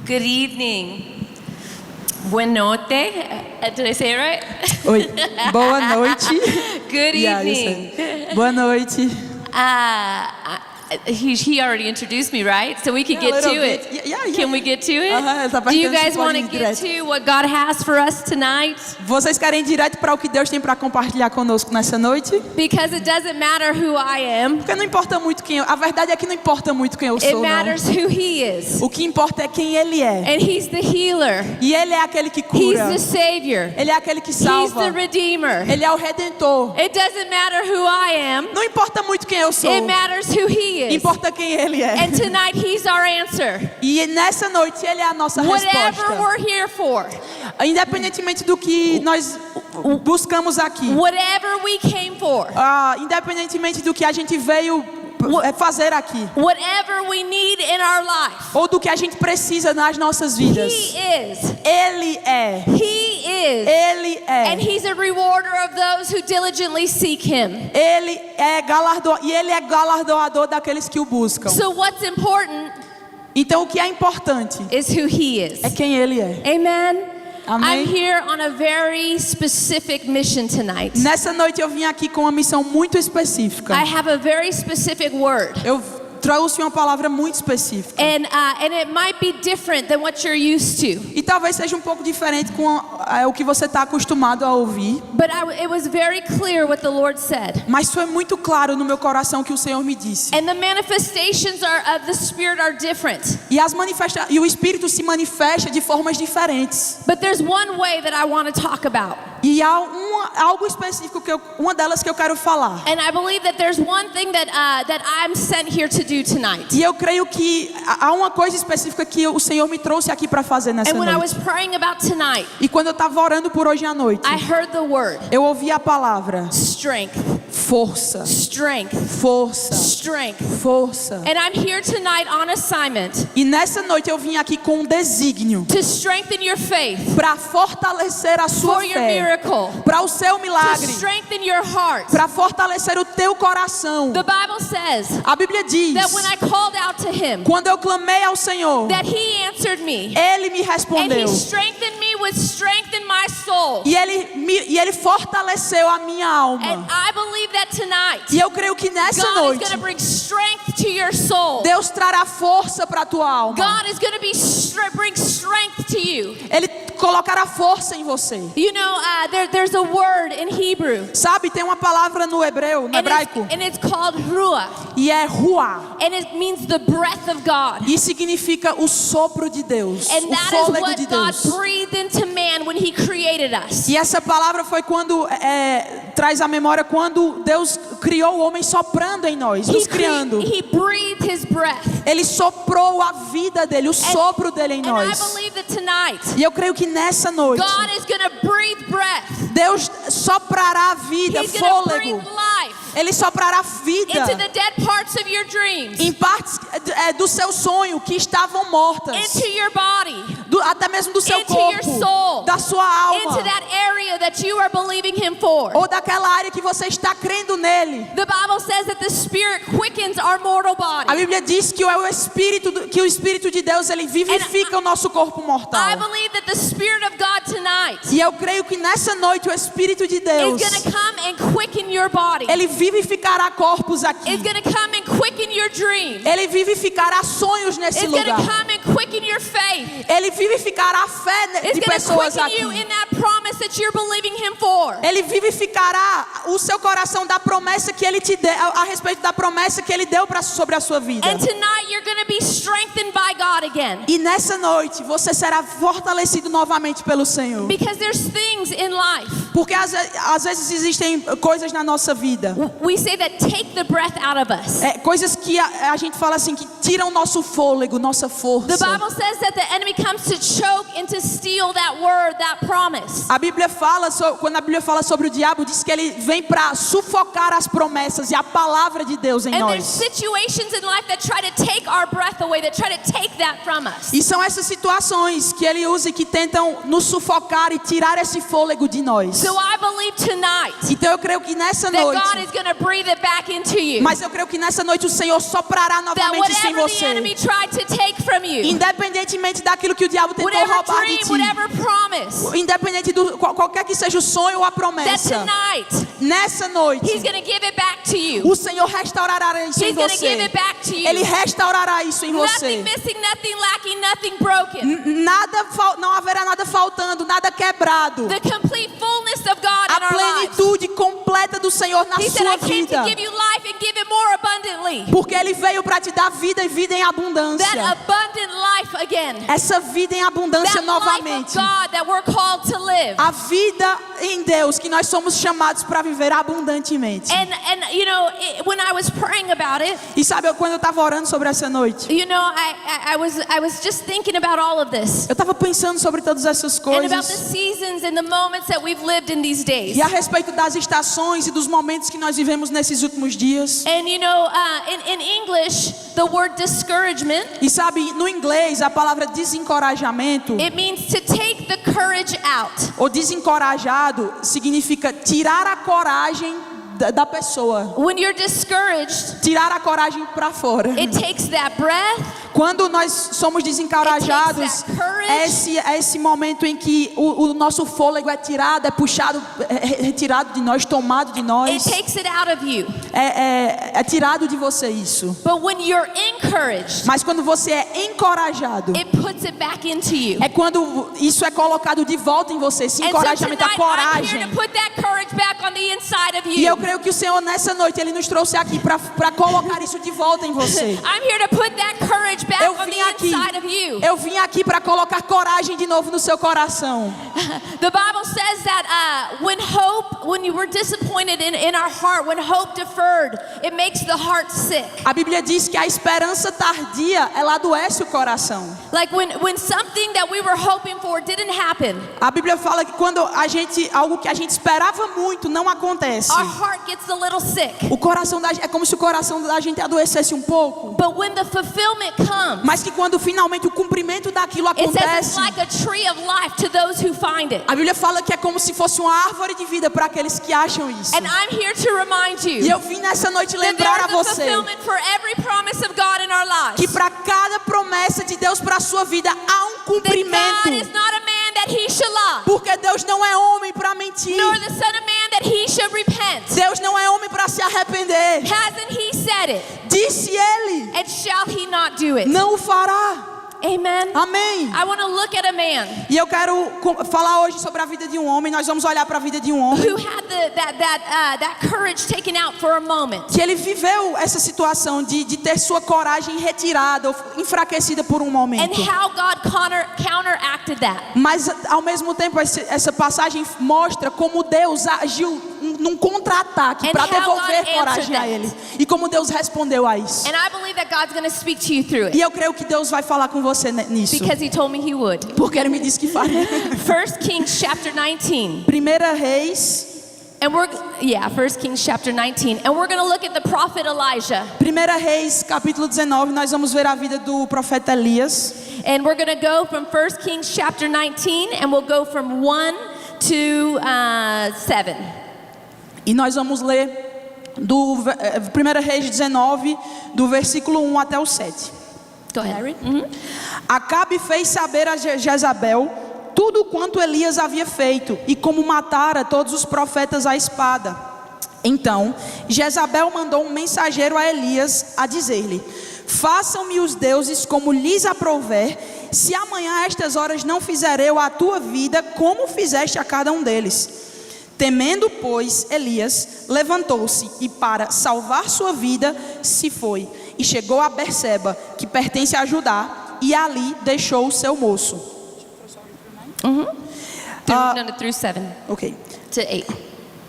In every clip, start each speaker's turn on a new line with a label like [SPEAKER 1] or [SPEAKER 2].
[SPEAKER 1] Good evening. Buenote. Did I say it right?
[SPEAKER 2] Oi, boa noite.
[SPEAKER 1] Good
[SPEAKER 2] Yeah, you
[SPEAKER 1] evening.
[SPEAKER 2] said. Boa noite.
[SPEAKER 1] He already introduced me, right? So we could
[SPEAKER 2] Yeah, a
[SPEAKER 1] get to
[SPEAKER 2] little
[SPEAKER 1] it.
[SPEAKER 2] bit. Yeah.
[SPEAKER 1] Can we get to it?
[SPEAKER 2] essa
[SPEAKER 1] Do you
[SPEAKER 2] parte a gente
[SPEAKER 1] guys want
[SPEAKER 2] pode
[SPEAKER 1] to
[SPEAKER 2] ir
[SPEAKER 1] get
[SPEAKER 2] direto.
[SPEAKER 1] to what God has for us tonight?
[SPEAKER 2] Vocês querem ir direto para o que Deus tem para compartilhar conosco nessa noite?
[SPEAKER 1] Because it doesn't matter who I am.
[SPEAKER 2] Porque não importa muito quem eu... A verdade é que não importa muito quem eu
[SPEAKER 1] It
[SPEAKER 2] sou, não.
[SPEAKER 1] matters who He is.
[SPEAKER 2] O que importa é quem Ele é.
[SPEAKER 1] And He's the healer.
[SPEAKER 2] E Ele é aquele que
[SPEAKER 1] He's
[SPEAKER 2] cura.
[SPEAKER 1] the Savior.
[SPEAKER 2] Ele é aquele que
[SPEAKER 1] He's
[SPEAKER 2] salva.
[SPEAKER 1] the Redeemer.
[SPEAKER 2] Ele é o Redentor.
[SPEAKER 1] It doesn't matter who I am.
[SPEAKER 2] Não importa muito quem eu sou.
[SPEAKER 1] It matters who He is.
[SPEAKER 2] Importa quem Ele é.
[SPEAKER 1] And tonight He's our answer.
[SPEAKER 2] E nessa noite Ele é a nossa
[SPEAKER 1] Whatever
[SPEAKER 2] resposta.
[SPEAKER 1] we're here for,
[SPEAKER 2] Independentemente do que nós buscamos aqui.
[SPEAKER 1] whatever we came for,
[SPEAKER 2] Independentemente do que a gente veio fazer aqui.
[SPEAKER 1] whatever we need in our life,
[SPEAKER 2] Ou do que a gente precisa nas nossas vidas.
[SPEAKER 1] He is.
[SPEAKER 2] Ele é.
[SPEAKER 1] He is.
[SPEAKER 2] Ele é.
[SPEAKER 1] And He's a rewarder of those who diligently seek Him.
[SPEAKER 2] Ele é galardoador daqueles que o buscam.
[SPEAKER 1] So what's important
[SPEAKER 2] Então o que é importante
[SPEAKER 1] is who He is.
[SPEAKER 2] é quem Ele é.
[SPEAKER 1] Amen.
[SPEAKER 2] Amém.
[SPEAKER 1] I'm here on a very specific mission tonight.
[SPEAKER 2] Nessa noite eu vim aqui com uma missão muito específica.
[SPEAKER 1] I have a very specific word.
[SPEAKER 2] Eu trouxe uma palavra muito específica.
[SPEAKER 1] And it might be different than what you're used to.
[SPEAKER 2] E talvez seja um pouco diferente com o que você está acostumado a ouvir.
[SPEAKER 1] But it was very clear what the Lord said.
[SPEAKER 2] Mas foi muito claro no meu coração o que o Senhor me disse.
[SPEAKER 1] And the manifestations of the Spirit are different.
[SPEAKER 2] E o Espírito se manifesta de formas diferentes.
[SPEAKER 1] But there's one way that I want to talk about.
[SPEAKER 2] E há algo específico uma delas que eu quero falar.
[SPEAKER 1] And I believe that there's one thing that I'm sent here to do tonight.
[SPEAKER 2] E eu creio que há uma coisa específica que o Senhor me trouxe aqui para fazer nessa
[SPEAKER 1] And when I was
[SPEAKER 2] noite.
[SPEAKER 1] praying about tonight,
[SPEAKER 2] E quando eu estava orando por hoje à noite,
[SPEAKER 1] I heard the word
[SPEAKER 2] eu ouvi a palavra
[SPEAKER 1] strength,
[SPEAKER 2] força,
[SPEAKER 1] strength,
[SPEAKER 2] força,
[SPEAKER 1] strength.
[SPEAKER 2] força.
[SPEAKER 1] And I'm here tonight on assignment
[SPEAKER 2] E nessa noite eu vim aqui com um desígnio
[SPEAKER 1] to strengthen your faith
[SPEAKER 2] para fortalecer a sua
[SPEAKER 1] for your
[SPEAKER 2] fé,
[SPEAKER 1] miracle,
[SPEAKER 2] para o seu
[SPEAKER 1] to
[SPEAKER 2] milagre,
[SPEAKER 1] strengthen your heart.
[SPEAKER 2] para fortalecer o teu coração.
[SPEAKER 1] The Bible says
[SPEAKER 2] A Bíblia diz,
[SPEAKER 1] that when I called out to Him,
[SPEAKER 2] quando eu clamei ao Senhor,
[SPEAKER 1] that He answered me.
[SPEAKER 2] Ele me
[SPEAKER 1] And He
[SPEAKER 2] respondeu.
[SPEAKER 1] strengthened me with strength in my soul.
[SPEAKER 2] E ele fortaleceu a minha
[SPEAKER 1] And
[SPEAKER 2] alma.
[SPEAKER 1] I believe that tonight,
[SPEAKER 2] E eu creio que nessa
[SPEAKER 1] God is
[SPEAKER 2] noite
[SPEAKER 1] going to bring strength to your soul.
[SPEAKER 2] Deus trará força para a tua alma.
[SPEAKER 1] God is going to bring strength to you.
[SPEAKER 2] Ele colocará força em você.
[SPEAKER 1] You know, there's a word in Hebrew.
[SPEAKER 2] Sabe, tem uma palavra no hebreu, no hebraico,
[SPEAKER 1] And it's called ruah.
[SPEAKER 2] e é ruá.
[SPEAKER 1] And it means the breath of God.
[SPEAKER 2] E significa o sopro de Deus,
[SPEAKER 1] And
[SPEAKER 2] o
[SPEAKER 1] that is
[SPEAKER 2] fôlego
[SPEAKER 1] what
[SPEAKER 2] de
[SPEAKER 1] God
[SPEAKER 2] Deus.
[SPEAKER 1] breathed into man when He created us.
[SPEAKER 2] E essa palavra foi quando traz à memória quando Deus criou o homem soprando em nós, nos criando.
[SPEAKER 1] He breathed His breath.
[SPEAKER 2] Ele soprou a vida dele, o sopro dele em
[SPEAKER 1] And I
[SPEAKER 2] nós.
[SPEAKER 1] believe that tonight,
[SPEAKER 2] E eu creio que nessa noite
[SPEAKER 1] God is going to breathe breath.
[SPEAKER 2] Deus soprará vida,
[SPEAKER 1] He's going to
[SPEAKER 2] fôlego.
[SPEAKER 1] breathe life
[SPEAKER 2] Ele soprará vida
[SPEAKER 1] into the dead parts of your dreams,
[SPEAKER 2] em partes do seu sonho que estavam mortas,
[SPEAKER 1] into your body,
[SPEAKER 2] até mesmo do seu
[SPEAKER 1] into your
[SPEAKER 2] corpo,
[SPEAKER 1] soul,
[SPEAKER 2] da sua
[SPEAKER 1] into
[SPEAKER 2] alma,
[SPEAKER 1] that area that you are believing Him for.
[SPEAKER 2] ou daquela área que você está crendo nele.
[SPEAKER 1] The Bible says that the Spirit quickens our mortal
[SPEAKER 2] A
[SPEAKER 1] body.
[SPEAKER 2] Bíblia diz que o Espírito de Deus ele vivifica o nosso corpo mortal.
[SPEAKER 1] I believe that the Spirit of God tonight
[SPEAKER 2] E eu creio que nessa noite o Espírito de Deus
[SPEAKER 1] is going to come and quicken your body.
[SPEAKER 2] ele vivificará corpos aqui.
[SPEAKER 1] It's going to come and quicken your dreams.
[SPEAKER 2] Ele vivificará sonhos nesse
[SPEAKER 1] It's going to
[SPEAKER 2] lugar.
[SPEAKER 1] come and quicken your faith.
[SPEAKER 2] Ele vivificará a fé
[SPEAKER 1] It's
[SPEAKER 2] de
[SPEAKER 1] going to
[SPEAKER 2] pessoas
[SPEAKER 1] quicken
[SPEAKER 2] aqui.
[SPEAKER 1] you in that promise that you're believing Him for.
[SPEAKER 2] Ele vivificará o seu coração da promessa que ele te deu, a respeito da promessa que ele deu sobre a sua vida.
[SPEAKER 1] And tonight you're going to be strengthened by God again.
[SPEAKER 2] E nessa noite você será fortalecido novamente pelo Senhor.
[SPEAKER 1] Because there's things in life.
[SPEAKER 2] Porque às vezes existem coisas na nossa vida.
[SPEAKER 1] We say that take the breath out of us.
[SPEAKER 2] Coisas que a gente fala assim que tiram nosso fôlego, nossa força.
[SPEAKER 1] The Bible says that the enemy comes to choke and to steal that word, that promise.
[SPEAKER 2] A Bíblia fala, quando a Bíblia fala sobre o diabo, diz que ele vem para sufocar as promessas e a palavra de Deus em
[SPEAKER 1] And there's
[SPEAKER 2] nós.
[SPEAKER 1] situations in life that try to take our breath away, that try to take that from us.
[SPEAKER 2] E são essas situações que ele usa e que tentam nos sufocar e tirar esse fôlego de nós.
[SPEAKER 1] So I believe tonight
[SPEAKER 2] Então eu creio que nessa
[SPEAKER 1] that God
[SPEAKER 2] noite,
[SPEAKER 1] is going to breathe it back into you.
[SPEAKER 2] mas eu creio que nessa noite o Senhor soprará
[SPEAKER 1] That
[SPEAKER 2] novamente isso em em
[SPEAKER 1] whatever the
[SPEAKER 2] você.
[SPEAKER 1] enemy tried to take from you,
[SPEAKER 2] Independentemente daquilo que o diabo tentou
[SPEAKER 1] whatever
[SPEAKER 2] roubar de
[SPEAKER 1] dream,
[SPEAKER 2] ti.
[SPEAKER 1] whatever promise,
[SPEAKER 2] Independente do qualquer que seja o sonho ou a
[SPEAKER 1] that
[SPEAKER 2] promessa.
[SPEAKER 1] tonight
[SPEAKER 2] Nessa noite,
[SPEAKER 1] He's going to give it back to you.
[SPEAKER 2] o Senhor restaurará isso em
[SPEAKER 1] He's going to give
[SPEAKER 2] você.
[SPEAKER 1] it back to you.
[SPEAKER 2] Ele restaurará isso em
[SPEAKER 1] Nothing
[SPEAKER 2] você.
[SPEAKER 1] missing, nothing lacking, nothing broken.
[SPEAKER 2] Não haverá nada faltando, nada quebrado.
[SPEAKER 1] The complete fullness of God in
[SPEAKER 2] A
[SPEAKER 1] our lives.
[SPEAKER 2] plenitude completa do Senhor na
[SPEAKER 1] He said,
[SPEAKER 2] sua
[SPEAKER 1] I came
[SPEAKER 2] vida.
[SPEAKER 1] to give you life and give it more abundantly.
[SPEAKER 2] Porque Ele veio para te dar vida e vida em abundância.
[SPEAKER 1] That abundant life again.
[SPEAKER 2] Essa vida em abundância
[SPEAKER 1] That life of
[SPEAKER 2] novamente.
[SPEAKER 1] God that we're called to live.
[SPEAKER 2] A vida em Deus que nós somos chamados para viver abundantemente.
[SPEAKER 1] And you know, when I was praying about it,
[SPEAKER 2] E sabe, quando eu estava orando sobre essa noite,
[SPEAKER 1] you know, I was just thinking about all of this.
[SPEAKER 2] eu estava pensando sobre todas essas
[SPEAKER 1] And about the
[SPEAKER 2] coisas.
[SPEAKER 1] seasons and the moments that we've lived in these days.
[SPEAKER 2] E a respeito das estações e dos momentos que nós vivemos nesses últimos dias.
[SPEAKER 1] And you know, in English, the word discouragement,
[SPEAKER 2] E sabe, no inglês, a palavra desencorajamento
[SPEAKER 1] it means to take the courage out.
[SPEAKER 2] ou desencorajado significa tirar a coragem da pessoa.
[SPEAKER 1] When you're discouraged,
[SPEAKER 2] Tirar a coragem para fora.
[SPEAKER 1] it takes that breath.
[SPEAKER 2] Quando nós somos desencorajados, é esse momento em que o nosso fôlego é tirado, é puxado, é retirado de nós, tomado de
[SPEAKER 1] It
[SPEAKER 2] nós.
[SPEAKER 1] takes it out of you.
[SPEAKER 2] É tirado de você isso.
[SPEAKER 1] But when you're encouraged,
[SPEAKER 2] Mas quando você é encorajado,
[SPEAKER 1] it puts it back into you.
[SPEAKER 2] é quando isso é colocado de volta em você, esse
[SPEAKER 1] And so
[SPEAKER 2] encorajamento, a
[SPEAKER 1] tonight, I'm here
[SPEAKER 2] coragem.
[SPEAKER 1] to put that courage back on the inside of
[SPEAKER 2] E eu
[SPEAKER 1] you.
[SPEAKER 2] creio que o Senhor nessa noite Ele nos trouxe aqui para colocar isso de volta em você.
[SPEAKER 1] I'm here to put that courage back
[SPEAKER 2] Eu
[SPEAKER 1] on
[SPEAKER 2] vim
[SPEAKER 1] the
[SPEAKER 2] aqui,
[SPEAKER 1] inside of you.
[SPEAKER 2] eu vim aqui para colocar coragem de novo no seu coração.
[SPEAKER 1] The Bible says that when you were disappointed in our heart, when hope deferred, it makes the heart sick.
[SPEAKER 2] A Bíblia diz que a esperança tardia, ela adoece o coração.
[SPEAKER 1] Like when something that we were hoping for didn't happen,
[SPEAKER 2] A Bíblia fala que quando algo que a gente esperava muito não acontece,
[SPEAKER 1] our heart gets a little sick.
[SPEAKER 2] o coração é como se o coração da gente adoecesse um pouco.
[SPEAKER 1] But when the fulfillment comes,
[SPEAKER 2] Mas que quando finalmente o cumprimento daquilo
[SPEAKER 1] it says it's
[SPEAKER 2] acontece,
[SPEAKER 1] like a tree of life to those who find it.
[SPEAKER 2] a Bíblia fala que é como se fosse uma árvore de vida para aqueles que acham isso.
[SPEAKER 1] And I'm here to remind
[SPEAKER 2] E
[SPEAKER 1] you
[SPEAKER 2] eu vim nessa noite
[SPEAKER 1] that
[SPEAKER 2] lembrar a
[SPEAKER 1] there is a
[SPEAKER 2] você
[SPEAKER 1] fulfillment for every promise of God in our
[SPEAKER 2] que
[SPEAKER 1] lives.
[SPEAKER 2] para cada promessa de Deus para a sua vida há um
[SPEAKER 1] That God is
[SPEAKER 2] cumprimento.
[SPEAKER 1] not a man that he should lie,
[SPEAKER 2] Porque Deus não é homem para mentir.
[SPEAKER 1] nor the son of man that he should repent.
[SPEAKER 2] Deus não é homem para se arrepender.
[SPEAKER 1] Hasn't he said it?
[SPEAKER 2] Disse ele,
[SPEAKER 1] And shall he not do it?
[SPEAKER 2] não o fará.
[SPEAKER 1] Amen.
[SPEAKER 2] Amém.
[SPEAKER 1] I want to look at a man
[SPEAKER 2] E eu quero falar hoje sobre a vida de um homem. Nós vamos olhar para a vida de um homem
[SPEAKER 1] who had that courage taken out for a moment.
[SPEAKER 2] que ele viveu essa situação de ter sua coragem retirada ou enfraquecida por um
[SPEAKER 1] And
[SPEAKER 2] momento.
[SPEAKER 1] how God counteracted that.
[SPEAKER 2] Mas ao mesmo tempo essa passagem mostra como Deus agiu num contra-ataque
[SPEAKER 1] And
[SPEAKER 2] para
[SPEAKER 1] how
[SPEAKER 2] devolver
[SPEAKER 1] God
[SPEAKER 2] coragem
[SPEAKER 1] answered
[SPEAKER 2] a
[SPEAKER 1] that.
[SPEAKER 2] ele. E como Deus respondeu a isso.
[SPEAKER 1] And I believe that God's going to speak to you through
[SPEAKER 2] E
[SPEAKER 1] it
[SPEAKER 2] eu creio que Deus vai falar com você nisso.
[SPEAKER 1] because he told me he would.
[SPEAKER 2] Porque ele me disse que faria.
[SPEAKER 1] 1 Kings chapter 19.
[SPEAKER 2] 1 Reis,
[SPEAKER 1] And 1 Kings chapter 19. And we're going to look at the prophet Elijah.
[SPEAKER 2] 1 Reis, capítulo 19, nós vamos ver a vida do profeta Elias.
[SPEAKER 1] And we're going to go from 1 Kings chapter 19 and we'll go from 1 to 7.
[SPEAKER 2] E nós vamos ler do 1 Reis 19, do versículo 1 até o 7.
[SPEAKER 1] Go ahead.
[SPEAKER 2] Acabe fez saber a Jezabel tudo quanto Elias havia feito e como matara todos os profetas à espada. Então Jezabel mandou um mensageiro a Elias a dizer-lhe: façam-me os deuses como lhes aprouver, se amanhã a estas horas não fizer eu a tua vida como fizeste a cada um deles. Temendo, pois, Elias levantou-se e para salvar sua vida se foi e chegou a Berseba, que pertence a Judá, e ali deixou o seu moço.
[SPEAKER 1] Through 7
[SPEAKER 2] Ok.
[SPEAKER 1] to 8.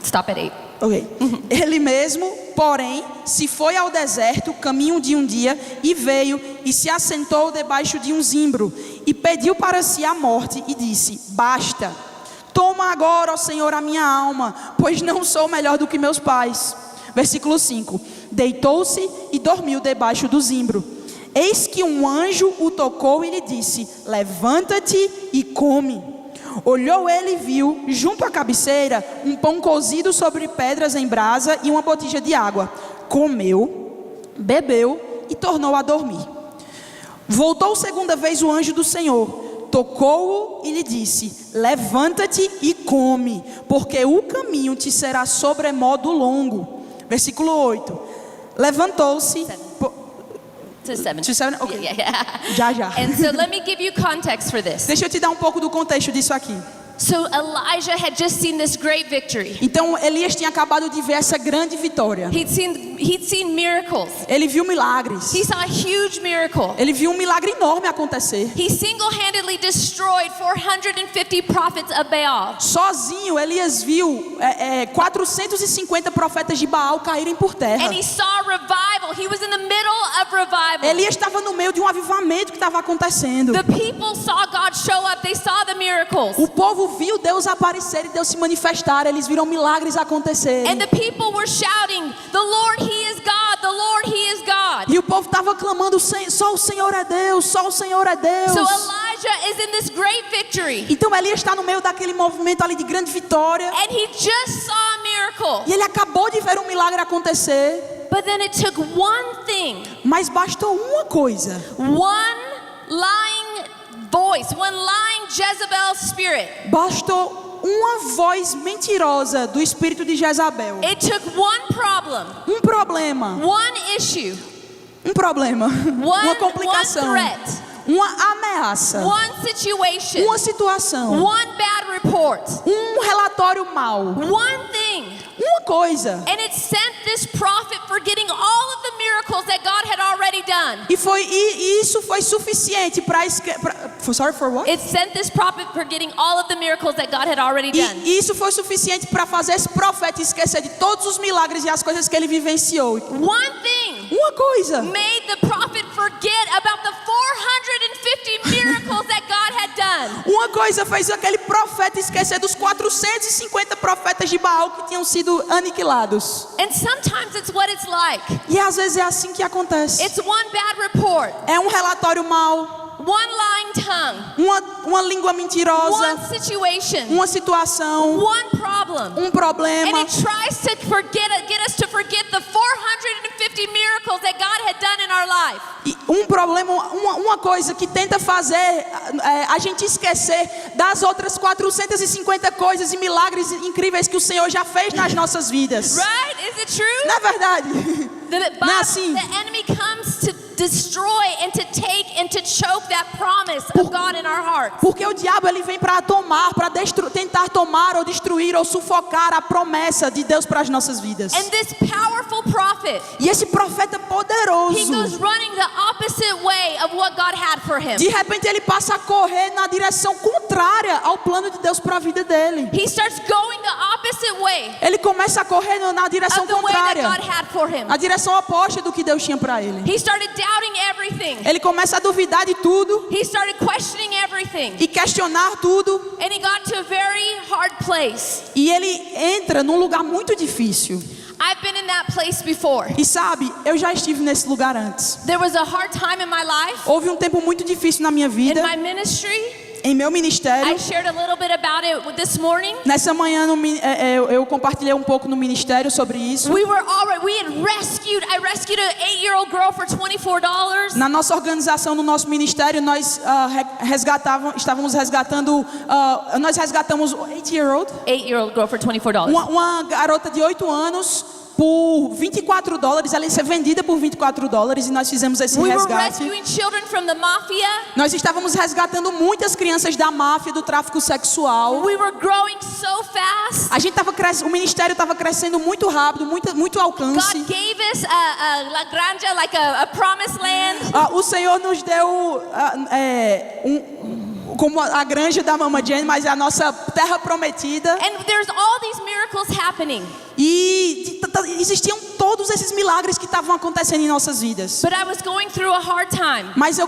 [SPEAKER 1] Stop at 8.
[SPEAKER 2] Ok. Ele mesmo, porém, se foi ao deserto, caminho de um dia, e veio e se assentou debaixo de um zimbro, e pediu para si a morte, e disse: basta, toma agora, ó Senhor, a minha alma, pois não sou melhor do que meus pais. Versículo 5: deitou-se e dormiu debaixo do zimbro. Eis que um anjo o tocou e lhe disse: levanta-te e come. Olhou ele e viu, junto à cabeceira, um pão cozido sobre pedras em brasa e uma botija de água. Comeu, bebeu e tornou a dormir. Voltou segunda vez o anjo do Senhor, tocou-o e lhe disse: levanta-te e come, porque o caminho te será sobremodo longo. Versículo 8. Levantou-se.
[SPEAKER 1] To 7.
[SPEAKER 2] To 7? Okay.
[SPEAKER 1] Yeah.
[SPEAKER 2] Já.
[SPEAKER 1] And so let me give you context for this.
[SPEAKER 2] Deixa eu te dar um pouco do contexto disso aqui.
[SPEAKER 1] So Elijah had just seen this great victory.
[SPEAKER 2] Então Elias tinha acabado de ver essa grande vitória.
[SPEAKER 1] He'd seen miracles.
[SPEAKER 2] Ele viu milagres.
[SPEAKER 1] He saw a huge miracle.
[SPEAKER 2] Ele viu um milagre enorme acontecer.
[SPEAKER 1] He single-handedly destroyed 450 prophets of Baal.
[SPEAKER 2] Sozinho, Elias viu 450 profetas de Baal caírem por terra.
[SPEAKER 1] And he saw revival. He was in the middle of revival.
[SPEAKER 2] Elias estava no meio de um avivamento que estava acontecendo.
[SPEAKER 1] The people saw God show up. They saw the miracles.
[SPEAKER 2] O povo viu Deus aparecer e Deus se manifestar. Eles viram milagres acontecerem.
[SPEAKER 1] And the people were shouting, "The Lord, He is God. The Lord, He is God."
[SPEAKER 2] E o povo estava clamando: só o Senhor é Deus, só o Senhor é Deus.
[SPEAKER 1] So Elijah is in this great victory.
[SPEAKER 2] Então Elias está no meio daquele movimento ali de grande vitória.
[SPEAKER 1] And he just saw a miracle.
[SPEAKER 2] E ele acabou de ver um milagre acontecer.
[SPEAKER 1] But then it took one thing.
[SPEAKER 2] Mas bastou uma coisa.
[SPEAKER 1] One lying voice, one lying Jezebel spirit.
[SPEAKER 2] Bastou uma voz mentirosa do espírito de Jezabel.
[SPEAKER 1] It took one problem,
[SPEAKER 2] Um problema.
[SPEAKER 1] one issue,
[SPEAKER 2] Um problema. Uma complicação.
[SPEAKER 1] one threat,
[SPEAKER 2] Uma ameaça.
[SPEAKER 1] one situation,
[SPEAKER 2] Uma situação.
[SPEAKER 1] one bad report,
[SPEAKER 2] Um relatório mau.
[SPEAKER 1] one thing.
[SPEAKER 2] Uma coisa.
[SPEAKER 1] And it sent this prophet forgetting all of the miracles that God had already done.
[SPEAKER 2] E isso foi suficiente para sorry for what?
[SPEAKER 1] It sent this prophet forgetting all of the miracles that God had already done.
[SPEAKER 2] E isso foi suficiente para fazer esse profeta esquecer de todos os milagres e as coisas que ele vivenciou.
[SPEAKER 1] One thing
[SPEAKER 2] Uma coisa
[SPEAKER 1] made the prophet forget about the 450 miracles that God had done.
[SPEAKER 2] Uma coisa fez aquele profeta esquecer dos 450 profetas de Baal que tinham sido aniquilados.
[SPEAKER 1] And sometimes it's what it's like.
[SPEAKER 2] E às vezes é assim que acontece.
[SPEAKER 1] It's one bad report,
[SPEAKER 2] É um relatório mau,
[SPEAKER 1] one lying tongue,
[SPEAKER 2] uma língua mentirosa,
[SPEAKER 1] one situation,
[SPEAKER 2] uma situação,
[SPEAKER 1] one problem.
[SPEAKER 2] um problema.
[SPEAKER 1] And it tries to get us to forget the 450 miracles that God had done in our life.
[SPEAKER 2] E um problema, uma coisa que tenta fazer a gente esquecer das outras 450 coisas e milagres incríveis que o Senhor já fez nas nossas vidas.
[SPEAKER 1] Right? Is it true?
[SPEAKER 2] Não é verdade?
[SPEAKER 1] But
[SPEAKER 2] Não é assim.
[SPEAKER 1] the enemy comes to destroy and to take and to choke that promise of God in our hearts.
[SPEAKER 2] Porque o diabo ele vem para tomar, para tentar tomar ou destruir ou sufocar a promessa de Deus para as nossas vidas.
[SPEAKER 1] And this powerful prophet,
[SPEAKER 2] E esse profeta
[SPEAKER 1] he goes
[SPEAKER 2] poderoso,
[SPEAKER 1] running the opposite way of what God had for him.
[SPEAKER 2] de repente ele passa a correr na direção contrária ao plano de Deus para a vida dele.
[SPEAKER 1] He starts going the opposite way
[SPEAKER 2] Ele começa a correr na direção
[SPEAKER 1] of the way that
[SPEAKER 2] contrária,
[SPEAKER 1] God had for him.
[SPEAKER 2] a direção oposta do que Deus tinha para ele.
[SPEAKER 1] He started doubting everything.
[SPEAKER 2] Ele começa a duvidar de tudo
[SPEAKER 1] He started questioning everything.
[SPEAKER 2] e questionar tudo.
[SPEAKER 1] And he got to a very hard place.
[SPEAKER 2] E ele entra num lugar muito difícil.
[SPEAKER 1] I've been in that place before.
[SPEAKER 2] E sabe, eu já estive nesse lugar antes.
[SPEAKER 1] There was a hard time in my life,
[SPEAKER 2] Houve um tempo muito difícil na minha
[SPEAKER 1] in
[SPEAKER 2] vida,
[SPEAKER 1] my ministry.
[SPEAKER 2] em meu ministério.
[SPEAKER 1] I shared a little bit about it this morning.
[SPEAKER 2] Nessa manhã eu compartilhei um pouco no ministério sobre isso.
[SPEAKER 1] We had rescued an 8-year-old girl for $24.
[SPEAKER 2] Na nossa organização, no nosso ministério, nós estávamos resgatando, nós resgatamos 8-year-old,
[SPEAKER 1] 8-year-old girl for $24.
[SPEAKER 2] uma garota de 8 anos por $24, ela ia ser vendida por $24 e nós fizemos esse
[SPEAKER 1] We were
[SPEAKER 2] resgate.
[SPEAKER 1] rescuing children from the mafia.
[SPEAKER 2] Nós estávamos resgatando muitas crianças da máfia, do tráfico sexual.
[SPEAKER 1] We were growing so fast.
[SPEAKER 2] A gente o ministério estava crescendo muito rápido, muito alcance.
[SPEAKER 1] God gave us a La Granja, like a promised land.
[SPEAKER 2] O Senhor nos deu como a granja da Mama Jane, mas é a nossa terra prometida.
[SPEAKER 1] And there's all these miracles happening.
[SPEAKER 2] E existiam todos esses milagres que estavam acontecendo em nossas vidas.
[SPEAKER 1] But I was going through a hard time.
[SPEAKER 2] Mas eu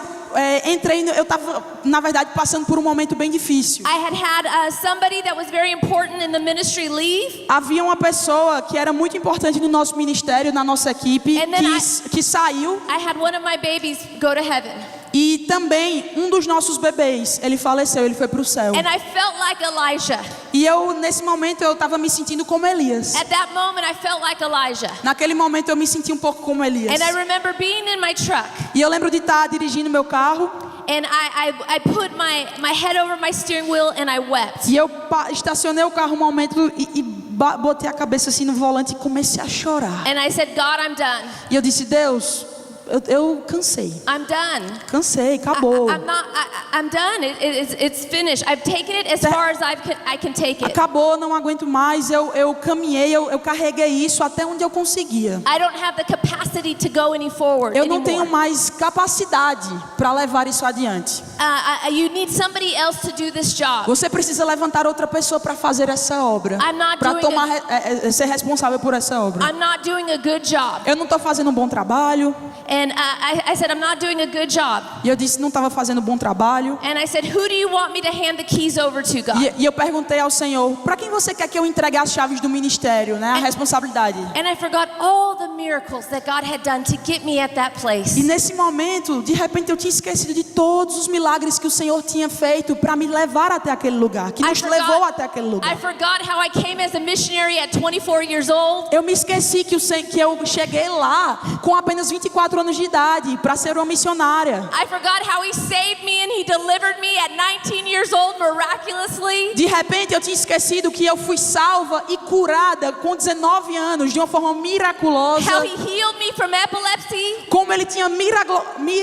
[SPEAKER 2] estava, na verdade, passando por um momento bem difícil.
[SPEAKER 1] I had somebody that was very important in the ministry leave.
[SPEAKER 2] Havia uma pessoa que era muito importante no nosso ministério, na nossa equipe,
[SPEAKER 1] And then
[SPEAKER 2] que saiu.
[SPEAKER 1] I had one of my babies go to heaven.
[SPEAKER 2] E E também um dos nossos bebês, ele faleceu, ele foi para o céu.
[SPEAKER 1] And I felt like Elijah.
[SPEAKER 2] E nesse momento eu estava me sentindo como Elias.
[SPEAKER 1] At that moment, I felt like Elijah.
[SPEAKER 2] Naquele momento eu me senti um pouco como Elias.
[SPEAKER 1] And I remember being in my truck.
[SPEAKER 2] E eu lembro de estar dirigindo meu carro.
[SPEAKER 1] And I put my head over my steering wheel and I wept.
[SPEAKER 2] E eu estacionei o carro um momento e botei a cabeça assim no volante e comecei a chorar.
[SPEAKER 1] And I said, God, I'm done.
[SPEAKER 2] E eu disse, Deus, eu cansei.
[SPEAKER 1] I'm done.
[SPEAKER 2] Cansei, acabou.
[SPEAKER 1] I'm done. It's finished. I've taken it as far as I can take it.
[SPEAKER 2] Acabou, não aguento mais. Eu caminhei, eu carreguei isso até onde eu conseguia.
[SPEAKER 1] I don't have the capacity to go any forward
[SPEAKER 2] Eu não
[SPEAKER 1] anymore.
[SPEAKER 2] tenho mais capacidade para levar isso adiante.
[SPEAKER 1] You need somebody else to do this job.
[SPEAKER 2] Você precisa levantar outra pessoa para fazer essa obra.
[SPEAKER 1] I'm not
[SPEAKER 2] Para
[SPEAKER 1] doing
[SPEAKER 2] ser responsável por essa obra.
[SPEAKER 1] I'm not doing a good job.
[SPEAKER 2] Eu não estou fazendo um bom trabalho.
[SPEAKER 1] And I said, I'm not doing a good job.
[SPEAKER 2] E eu disse, não estava fazendo um bom trabalho.
[SPEAKER 1] And I said, who do you want me to hand the keys over to, God?
[SPEAKER 2] E eu perguntei ao Senhor, para quem você quer que eu entregue as chaves do ministério, né? A responsabilidade.
[SPEAKER 1] And I forgot all the miracles that God had done to get me at that place.
[SPEAKER 2] E nesse momento, de repente eu tinha esquecido de todos os milagres que o Senhor tinha feito para me levar até aquele lugar, que nos levou até aquele
[SPEAKER 1] I
[SPEAKER 2] lugar.
[SPEAKER 1] forgot how I came as a missionary at 24 years old.
[SPEAKER 2] Eu me esqueci que eu cheguei lá com apenas 24 anos de idade para ser uma missionária.
[SPEAKER 1] I forgot how he saved me and he delivered me at 19 years old miraculously.
[SPEAKER 2] De repente eu tinha esquecido que eu fui salva e curada com 19 anos de uma forma miraculosa.
[SPEAKER 1] How he healed me from epilepsy.
[SPEAKER 2] Como ele tinha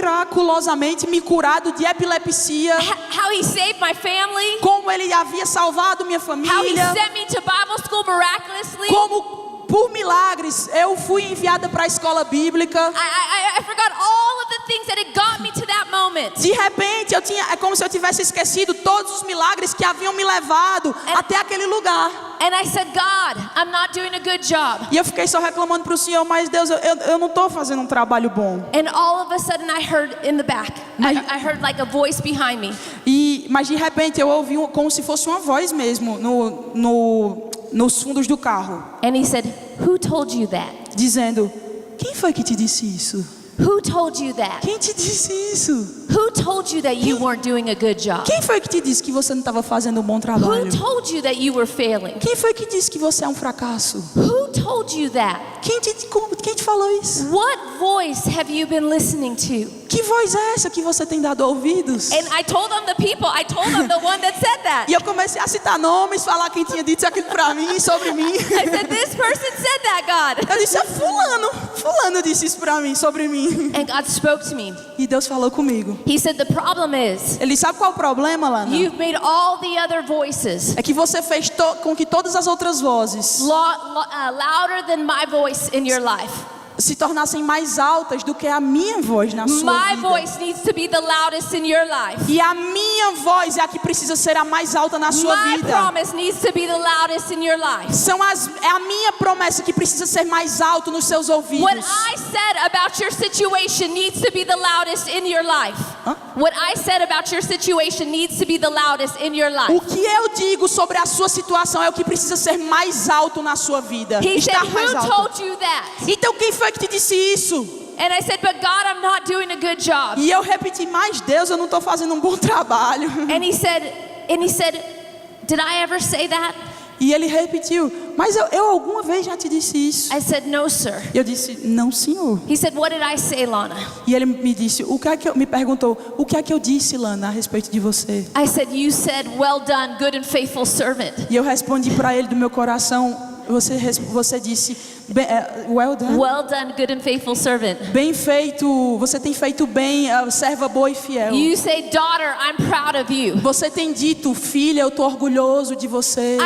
[SPEAKER 2] miraculosamente me curado de epilepsia.
[SPEAKER 1] How he saved my family.
[SPEAKER 2] Como ele havia salvado minha
[SPEAKER 1] How he
[SPEAKER 2] família.
[SPEAKER 1] sent me to Bible school miraculously.
[SPEAKER 2] Como por milagres eu fui enviada para a escola bíblica.
[SPEAKER 1] I forgot all of the things that had got me to that moment.
[SPEAKER 2] De repente é como se eu tivesse esquecido todos os milagres que haviam me levado até aquele lugar.
[SPEAKER 1] And I said, God, I'm not doing a good job.
[SPEAKER 2] E eu fiquei só reclamando para o Senhor, mas Deus, eu não estou fazendo um trabalho bom.
[SPEAKER 1] And all of a sudden I heard in the back, I heard like a voice behind me.
[SPEAKER 2] Mas de repente eu ouvi como se fosse uma voz mesmo nos fundos do carro,
[SPEAKER 1] And he said, who told you that?
[SPEAKER 2] dizendo: quem foi que te disse isso?
[SPEAKER 1] Who told you that?
[SPEAKER 2] Quem te disse isso?
[SPEAKER 1] Who told you that you weren't doing a good job?
[SPEAKER 2] Quem foi que te disse que você não estava fazendo um bom trabalho?
[SPEAKER 1] Who told you that you were failing?
[SPEAKER 2] Quem foi que disse que você é um fracasso?
[SPEAKER 1] Who told you that?
[SPEAKER 2] Quem te falou isso?
[SPEAKER 1] What voice have you been listening to?
[SPEAKER 2] Que voz é essa que você tem dado ouvidos?
[SPEAKER 1] And I told them the one that said that.
[SPEAKER 2] E eu comecei a citar nomes, falar quem tinha dito aquilo para mim, sobre mim.
[SPEAKER 1] I said, this person said that, God.
[SPEAKER 2] Eu disse: fulano disse isso para mim, sobre mim.
[SPEAKER 1] And God spoke to me.
[SPEAKER 2] E Deus falou comigo.
[SPEAKER 1] He said, the problem is,
[SPEAKER 2] Ele sabe qual é o problema, Lana?
[SPEAKER 1] you've made all the other voices
[SPEAKER 2] É que você fez com que todas as outras vozes
[SPEAKER 1] louder than my voice in your life.
[SPEAKER 2] se tornassem mais altas do que a minha voz na sua
[SPEAKER 1] My
[SPEAKER 2] vida.
[SPEAKER 1] voice needs to be the loudest in your life.
[SPEAKER 2] E a minha voz é a que precisa ser a mais alta na sua
[SPEAKER 1] My
[SPEAKER 2] vida.
[SPEAKER 1] promise needs to be the loudest in your life.
[SPEAKER 2] É a minha promessa que precisa ser mais alto nos seus ouvidos.
[SPEAKER 1] What I said about your situation needs to be the loudest in your life.
[SPEAKER 2] Hã?
[SPEAKER 1] What I said about your situation needs to be the loudest in your life.
[SPEAKER 2] O que eu digo sobre a sua situação é o que precisa ser mais alto na sua vida.
[SPEAKER 1] He said,
[SPEAKER 2] Estar mais
[SPEAKER 1] who
[SPEAKER 2] alto.
[SPEAKER 1] told you that?
[SPEAKER 2] Então quem foi que te disse isso?
[SPEAKER 1] And I said, but God, I'm not doing a good job.
[SPEAKER 2] E eu repeti: mas Deus, eu não estou fazendo um bom trabalho.
[SPEAKER 1] And he said, did I ever say that?
[SPEAKER 2] E ele repetiu: mas eu alguma vez já te disse isso?
[SPEAKER 1] I said, no, sir.
[SPEAKER 2] Eu disse: não, senhor.
[SPEAKER 1] He said, what did I say, Lana?
[SPEAKER 2] E ele me disse: me perguntou: o que é que eu disse, Lana, a respeito de você?
[SPEAKER 1] I said, you said, well done, good and faithful servant.
[SPEAKER 2] E eu respondi para ele do meu coração: você disse, well done.
[SPEAKER 1] Well done, good and faithful servant.
[SPEAKER 2] Bem feito, você tem feito bem, serva boa e fiel.
[SPEAKER 1] You say, daughter, I'm proud of you.
[SPEAKER 2] Você tem dito: filha, eu estou orgulhoso de você.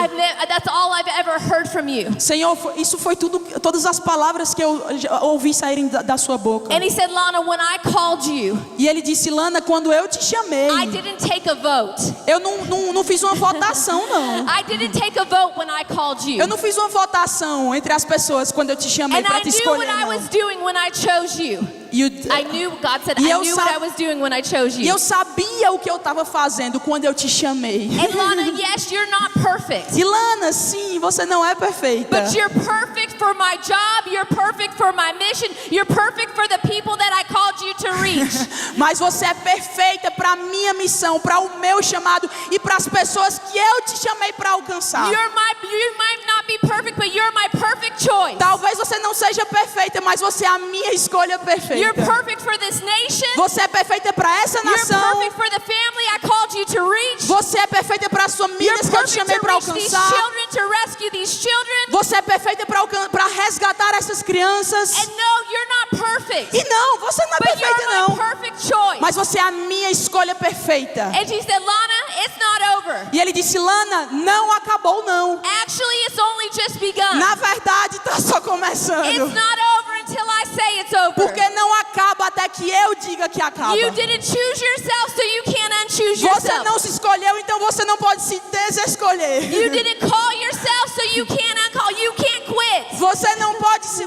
[SPEAKER 1] That's all I've ever heard from you.
[SPEAKER 2] Senhor, isso foi todas as palavras que eu ouvi saírem da sua boca.
[SPEAKER 1] And he said, Lana, when I called you,
[SPEAKER 2] E ele disse: Lana, quando eu te chamei,
[SPEAKER 1] I didn't take a vote.
[SPEAKER 2] eu não fiz uma votação, não.
[SPEAKER 1] I didn't take a vote when I called you.
[SPEAKER 2] Eu não fiz uma votação entre as pessoas quando eu te chamei
[SPEAKER 1] And
[SPEAKER 2] para
[SPEAKER 1] I
[SPEAKER 2] te
[SPEAKER 1] knew what
[SPEAKER 2] escolher,
[SPEAKER 1] I
[SPEAKER 2] não.
[SPEAKER 1] was doing when I chose you. I knew, God said,
[SPEAKER 2] E
[SPEAKER 1] I
[SPEAKER 2] eu
[SPEAKER 1] knew what I was doing when I chose
[SPEAKER 2] E
[SPEAKER 1] you.
[SPEAKER 2] eu sabia o que eu estava fazendo quando eu te chamei.
[SPEAKER 1] And Lana, yes, you're not perfect.
[SPEAKER 2] E Lana, sim, você não é perfeita.
[SPEAKER 1] But you're perfect for my job, you're perfect for my mission, you're perfect for the people that I called you to reach.
[SPEAKER 2] Mas você é perfeita para a minha missão, para o meu chamado e para as pessoas que eu te chamei para alcançar.
[SPEAKER 1] You might not be perfect, but you're my perfect choice.
[SPEAKER 2] Talvez você não seja perfeita, mas você é a minha escolha
[SPEAKER 1] You're
[SPEAKER 2] perfeita.
[SPEAKER 1] perfect for this nation.
[SPEAKER 2] Você é perfeita para essa
[SPEAKER 1] You're
[SPEAKER 2] nação.
[SPEAKER 1] perfect for the family I called you to reach.
[SPEAKER 2] Você é perfeita para as
[SPEAKER 1] You're
[SPEAKER 2] famílias que eu te
[SPEAKER 1] perfect
[SPEAKER 2] chamei
[SPEAKER 1] to
[SPEAKER 2] para
[SPEAKER 1] reach these
[SPEAKER 2] alcançar.
[SPEAKER 1] children, to rescue these children.
[SPEAKER 2] Você é perfeita para resgatar essas crianças.
[SPEAKER 1] And no, you're not perfect.
[SPEAKER 2] E não, você não é
[SPEAKER 1] But
[SPEAKER 2] perfeita
[SPEAKER 1] you're my
[SPEAKER 2] não.
[SPEAKER 1] perfect choice.
[SPEAKER 2] Mas você é a minha escolha perfeita.
[SPEAKER 1] And she said, Lana, it's not over.
[SPEAKER 2] E ele disse, Lana, não acabou não.
[SPEAKER 1] Actually, it's only just begun.
[SPEAKER 2] Na verdade, está só começando.
[SPEAKER 1] It's not over until I say it's over.
[SPEAKER 2] Porque não acaba até que eu diga que acaba.
[SPEAKER 1] You didn't choose yourself, so you can't unchoose
[SPEAKER 2] Você
[SPEAKER 1] yourself.
[SPEAKER 2] não se escolheu, então você não pode se desescolher.
[SPEAKER 1] You didn't call yourself, so you can't uncall. You can't quit.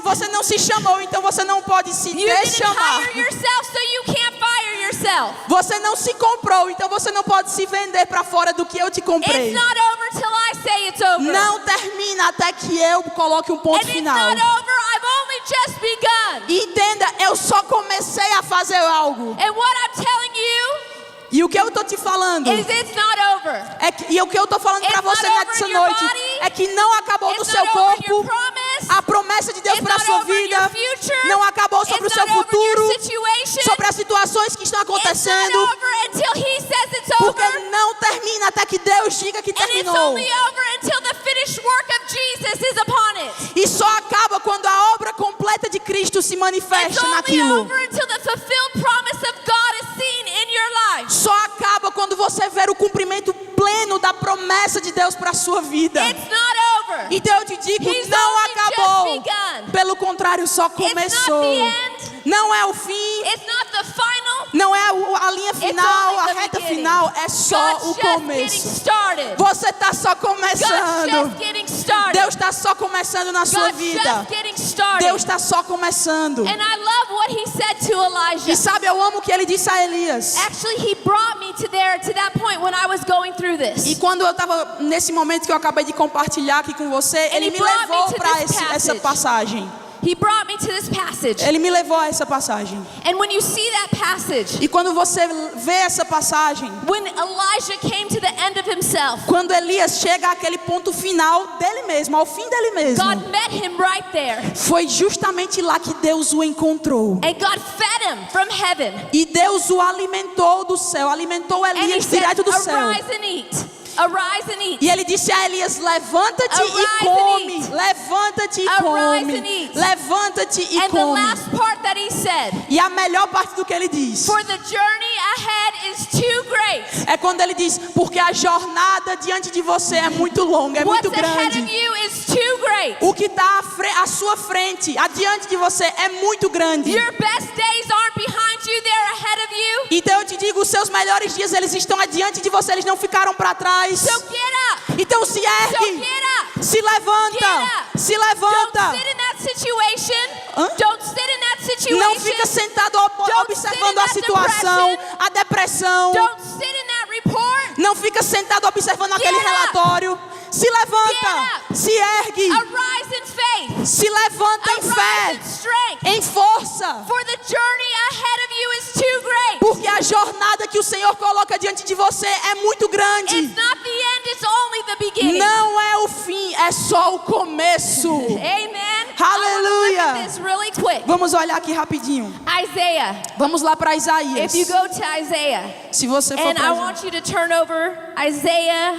[SPEAKER 2] Você não se chamou, então você não pode se
[SPEAKER 1] You didn't
[SPEAKER 2] deschamar.
[SPEAKER 1] hire yourself, so you can't fire yourself.
[SPEAKER 2] Você não se comprou, então você não pode se vender para fora do que eu te comprei.
[SPEAKER 1] It's not over till I say it's over.
[SPEAKER 2] Não termina até que eu coloque um ponto
[SPEAKER 1] And it's
[SPEAKER 2] final.
[SPEAKER 1] not over. I've only just begun.
[SPEAKER 2] E entenda, eu só comecei a fazer algo.
[SPEAKER 1] And what I'm telling you
[SPEAKER 2] E o que eu estou te falando
[SPEAKER 1] is it's not over.
[SPEAKER 2] e o que eu estou falando para
[SPEAKER 1] It's
[SPEAKER 2] você
[SPEAKER 1] not over
[SPEAKER 2] nessa
[SPEAKER 1] in your
[SPEAKER 2] noite
[SPEAKER 1] body.
[SPEAKER 2] é que não acabou no
[SPEAKER 1] It's
[SPEAKER 2] seu
[SPEAKER 1] not over in your
[SPEAKER 2] corpo.
[SPEAKER 1] promise.
[SPEAKER 2] A promessa de Deus
[SPEAKER 1] It's
[SPEAKER 2] para a
[SPEAKER 1] not
[SPEAKER 2] sua
[SPEAKER 1] over in
[SPEAKER 2] vida
[SPEAKER 1] your future.
[SPEAKER 2] não acabou sobre o
[SPEAKER 1] It's
[SPEAKER 2] seu
[SPEAKER 1] not over in your
[SPEAKER 2] futuro,
[SPEAKER 1] situation.
[SPEAKER 2] sobre as situações que estão
[SPEAKER 1] It's not
[SPEAKER 2] acontecendo,
[SPEAKER 1] over until He says it's
[SPEAKER 2] porque
[SPEAKER 1] over.
[SPEAKER 2] não termina até que Deus diga que
[SPEAKER 1] And it's
[SPEAKER 2] terminou.
[SPEAKER 1] only over until the finished work of Jesus is upon it.
[SPEAKER 2] E só acaba quando a obra completa de Cristo se
[SPEAKER 1] It's
[SPEAKER 2] manifesta
[SPEAKER 1] only
[SPEAKER 2] naquilo.
[SPEAKER 1] over until the fulfilled promise of God is seen in your life.
[SPEAKER 2] Só acaba quando você ver o cumprimento pleno da promessa de Deus para a sua vida.
[SPEAKER 1] It's not over.
[SPEAKER 2] Então eu te digo,
[SPEAKER 1] He's
[SPEAKER 2] não
[SPEAKER 1] only just
[SPEAKER 2] acabou.
[SPEAKER 1] begun.
[SPEAKER 2] Pelo contrário, só
[SPEAKER 1] It's not
[SPEAKER 2] começou.
[SPEAKER 1] the end.
[SPEAKER 2] Não é o fim,
[SPEAKER 1] It's not the final.
[SPEAKER 2] não é a linha final,
[SPEAKER 1] only
[SPEAKER 2] a
[SPEAKER 1] the
[SPEAKER 2] reta
[SPEAKER 1] beginning.
[SPEAKER 2] final, é só
[SPEAKER 1] God's
[SPEAKER 2] o
[SPEAKER 1] just getting
[SPEAKER 2] começo.
[SPEAKER 1] started.
[SPEAKER 2] Você está só
[SPEAKER 1] God's
[SPEAKER 2] começando.
[SPEAKER 1] just getting started.
[SPEAKER 2] Deus está só começando na sua
[SPEAKER 1] God's
[SPEAKER 2] vida.
[SPEAKER 1] just getting started.
[SPEAKER 2] Deus está só começando.
[SPEAKER 1] And I love what He said to Elijah.
[SPEAKER 2] E sabe, eu amo o que ele disse a Elias.
[SPEAKER 1] Actually, He brought me to that point when I was going through this.
[SPEAKER 2] E quando eu estava nesse momento que eu acabei de compartilhar aqui com você, ele
[SPEAKER 1] he
[SPEAKER 2] me
[SPEAKER 1] brought me
[SPEAKER 2] levou
[SPEAKER 1] to
[SPEAKER 2] para
[SPEAKER 1] this
[SPEAKER 2] essa
[SPEAKER 1] passage.
[SPEAKER 2] passagem.
[SPEAKER 1] He brought me to this passage.
[SPEAKER 2] Ele me levou a essa passagem.
[SPEAKER 1] And when you see that passage,
[SPEAKER 2] E quando você vê essa passagem,
[SPEAKER 1] when Elijah came to the end of himself,
[SPEAKER 2] quando Elias chega àquele ponto final dele mesmo, ao fim dele mesmo,
[SPEAKER 1] God met him right there.
[SPEAKER 2] foi justamente lá que Deus o encontrou.
[SPEAKER 1] And God fed him from heaven.
[SPEAKER 2] E Deus o alimentou do céu, alimentou
[SPEAKER 1] And He
[SPEAKER 2] Elias
[SPEAKER 1] said,
[SPEAKER 2] direto do céu.
[SPEAKER 1] arise and eat. Arise and eat.
[SPEAKER 2] E ele disse a Elias, levanta-te
[SPEAKER 1] Arise
[SPEAKER 2] e
[SPEAKER 1] and
[SPEAKER 2] come,
[SPEAKER 1] eat.
[SPEAKER 2] levanta-te e
[SPEAKER 1] Arise
[SPEAKER 2] come,
[SPEAKER 1] and eat.
[SPEAKER 2] levanta-te e
[SPEAKER 1] And the
[SPEAKER 2] come.
[SPEAKER 1] last part that He said,
[SPEAKER 2] E a melhor parte do que ele diz
[SPEAKER 1] for the journey ahead is too great.
[SPEAKER 2] é quando ele diz, porque a jornada diante de você é muito longa, é
[SPEAKER 1] What's
[SPEAKER 2] muito
[SPEAKER 1] ahead
[SPEAKER 2] grande.
[SPEAKER 1] of you is too great.
[SPEAKER 2] O que está à sua frente, adiante de você, é muito grande.
[SPEAKER 1] Your best days aren't behind you, they're ahead of you.
[SPEAKER 2] Então eu te digo, os seus melhores dias, eles estão adiante de você, eles não ficaram para trás.
[SPEAKER 1] So get up.
[SPEAKER 2] Então se
[SPEAKER 1] So
[SPEAKER 2] ergue,
[SPEAKER 1] get up.
[SPEAKER 2] se levanta,
[SPEAKER 1] Get up.
[SPEAKER 2] se
[SPEAKER 1] Don't
[SPEAKER 2] levanta.
[SPEAKER 1] sit in that situation.
[SPEAKER 2] Hã?
[SPEAKER 1] Don't sit in that situation.
[SPEAKER 2] Não fica sentado observando a situação, a depressão.
[SPEAKER 1] Don't sit in that report.
[SPEAKER 2] Não fica sentado observando aquele
[SPEAKER 1] Get up.
[SPEAKER 2] relatório. Se levanta,
[SPEAKER 1] Get up.
[SPEAKER 2] se ergue,
[SPEAKER 1] Arise in faith.
[SPEAKER 2] se levanta em
[SPEAKER 1] Arise
[SPEAKER 2] fé,
[SPEAKER 1] in strength.
[SPEAKER 2] em força.
[SPEAKER 1] For the journey ahead of you is too great.
[SPEAKER 2] Porque a jornada que o Senhor coloca diante de você é muito grande.
[SPEAKER 1] It's not the end, it's only the beginning.
[SPEAKER 2] Não é o fim, é só o começo.
[SPEAKER 1] Amen.
[SPEAKER 2] Aleluia.
[SPEAKER 1] I wanna look at this really quick.
[SPEAKER 2] Vamos olhar aqui rapidinho.
[SPEAKER 1] Isaiah.
[SPEAKER 2] Vamos lá para Isaías.
[SPEAKER 1] If you go to Isaiah,
[SPEAKER 2] Se você for
[SPEAKER 1] and I
[SPEAKER 2] para
[SPEAKER 1] want you to turn over Isaiah.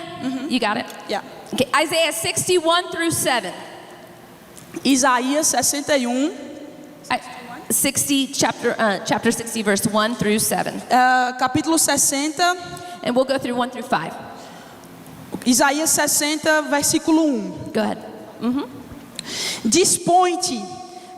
[SPEAKER 1] You got it?
[SPEAKER 2] Yeah.
[SPEAKER 1] Okay, Isaiah 61 through 7.
[SPEAKER 2] Isaías 61,
[SPEAKER 1] chapter 60, verse 1 through 7.
[SPEAKER 2] capítulo 60,
[SPEAKER 1] And we'll go through 1 through 5.
[SPEAKER 2] Isaías 60, versículo 1.
[SPEAKER 1] Go ahead.
[SPEAKER 2] Dispõe-te,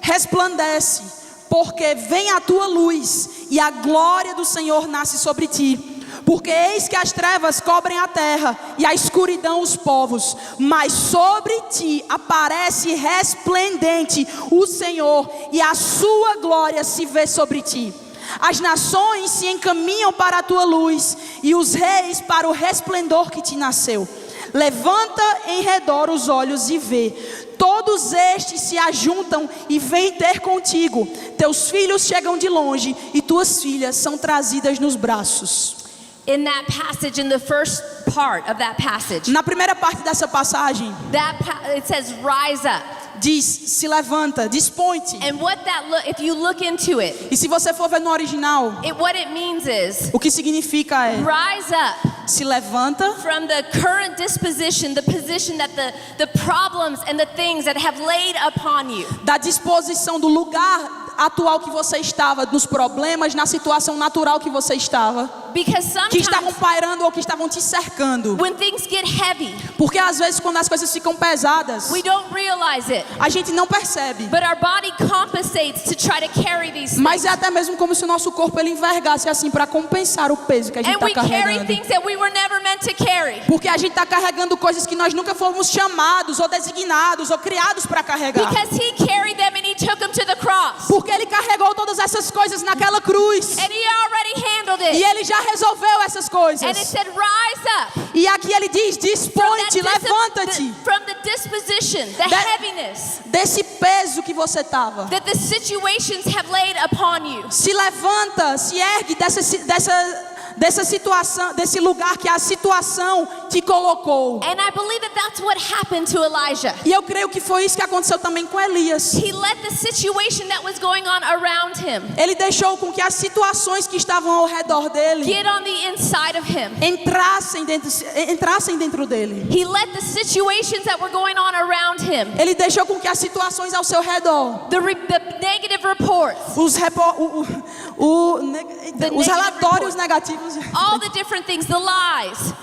[SPEAKER 2] resplandece, porque vem a tua luz e a glória do Senhor nasce sobre ti. Porque eis que as trevas cobrem a terra e a escuridão os povos, mas sobre ti aparece resplendente o Senhor e a sua glória se vê sobre ti. As nações se encaminham para a tua luz e os reis para o resplendor que te nasceu. Levanta em redor os olhos e vê. Todos estes se ajuntam e vêm ter contigo. Teus filhos chegam de longe e tuas filhas são trazidas nos braços.
[SPEAKER 1] In that passage, in the first part of that passage,
[SPEAKER 2] Na primeira parte dessa passagem,
[SPEAKER 1] it says rise up.
[SPEAKER 2] diz, se levanta, dispõe-te.
[SPEAKER 1] And what that if you look into it,
[SPEAKER 2] E se você for ver no original,
[SPEAKER 1] what it means is
[SPEAKER 2] o que significa é,
[SPEAKER 1] rise up
[SPEAKER 2] se levanta
[SPEAKER 1] from the current disposition, the position that the problems and the things that have laid upon you.
[SPEAKER 2] da disposição do lugar atual que você estava, nos problemas, na situação natural que você estava,
[SPEAKER 1] Because
[SPEAKER 2] que estavam
[SPEAKER 1] sometimes
[SPEAKER 2] pairando ou que estavam te cercando.
[SPEAKER 1] when things get heavy,
[SPEAKER 2] Porque às vezes quando as coisas ficam pesadas,
[SPEAKER 1] we don't realize it.
[SPEAKER 2] a gente não percebe.
[SPEAKER 1] But our body compensates to try to carry these
[SPEAKER 2] Mas
[SPEAKER 1] things.
[SPEAKER 2] é até mesmo como se o nosso corpo ele envergasse assim para compensar o peso que a gente
[SPEAKER 1] And
[SPEAKER 2] está
[SPEAKER 1] we carry
[SPEAKER 2] carregando.
[SPEAKER 1] things that we were never meant to carry.
[SPEAKER 2] Porque a gente está carregando coisas que nós nunca fomos chamados ou designados ou criados para carregar.
[SPEAKER 1] Because he carried them and he took them to the cross.
[SPEAKER 2] Porque ele carregou todas essas coisas naquela cruz.
[SPEAKER 1] And he already handled
[SPEAKER 2] E
[SPEAKER 1] it.
[SPEAKER 2] ele já resolveu essas coisas.
[SPEAKER 1] And it said, rise up.
[SPEAKER 2] E aqui ele diz,
[SPEAKER 1] From
[SPEAKER 2] dispõe-te,
[SPEAKER 1] that
[SPEAKER 2] levanta-te.
[SPEAKER 1] from the disposition, the
[SPEAKER 2] That-
[SPEAKER 1] heaviness
[SPEAKER 2] Desse peso que você estava.
[SPEAKER 1] that the situations have laid upon you.
[SPEAKER 2] Se levanta, se ergue dessa situação, desse lugar que a situação te colocou.
[SPEAKER 1] And I believe that that's what happened to Elijah.
[SPEAKER 2] E eu creio que foi isso que aconteceu também com Elias.
[SPEAKER 1] He let the situation that was going on around him
[SPEAKER 2] Ele deixou com que as situações que estavam ao redor dele
[SPEAKER 1] get on the inside of him.
[SPEAKER 2] entrassem dentro dele.
[SPEAKER 1] He let the situations that were going on around him,
[SPEAKER 2] Ele deixou com que as situações ao seu redor,
[SPEAKER 1] the negative reports,
[SPEAKER 2] os
[SPEAKER 1] negative
[SPEAKER 2] relatórios
[SPEAKER 1] report.
[SPEAKER 2] negativos,
[SPEAKER 1] all the different things, the lies.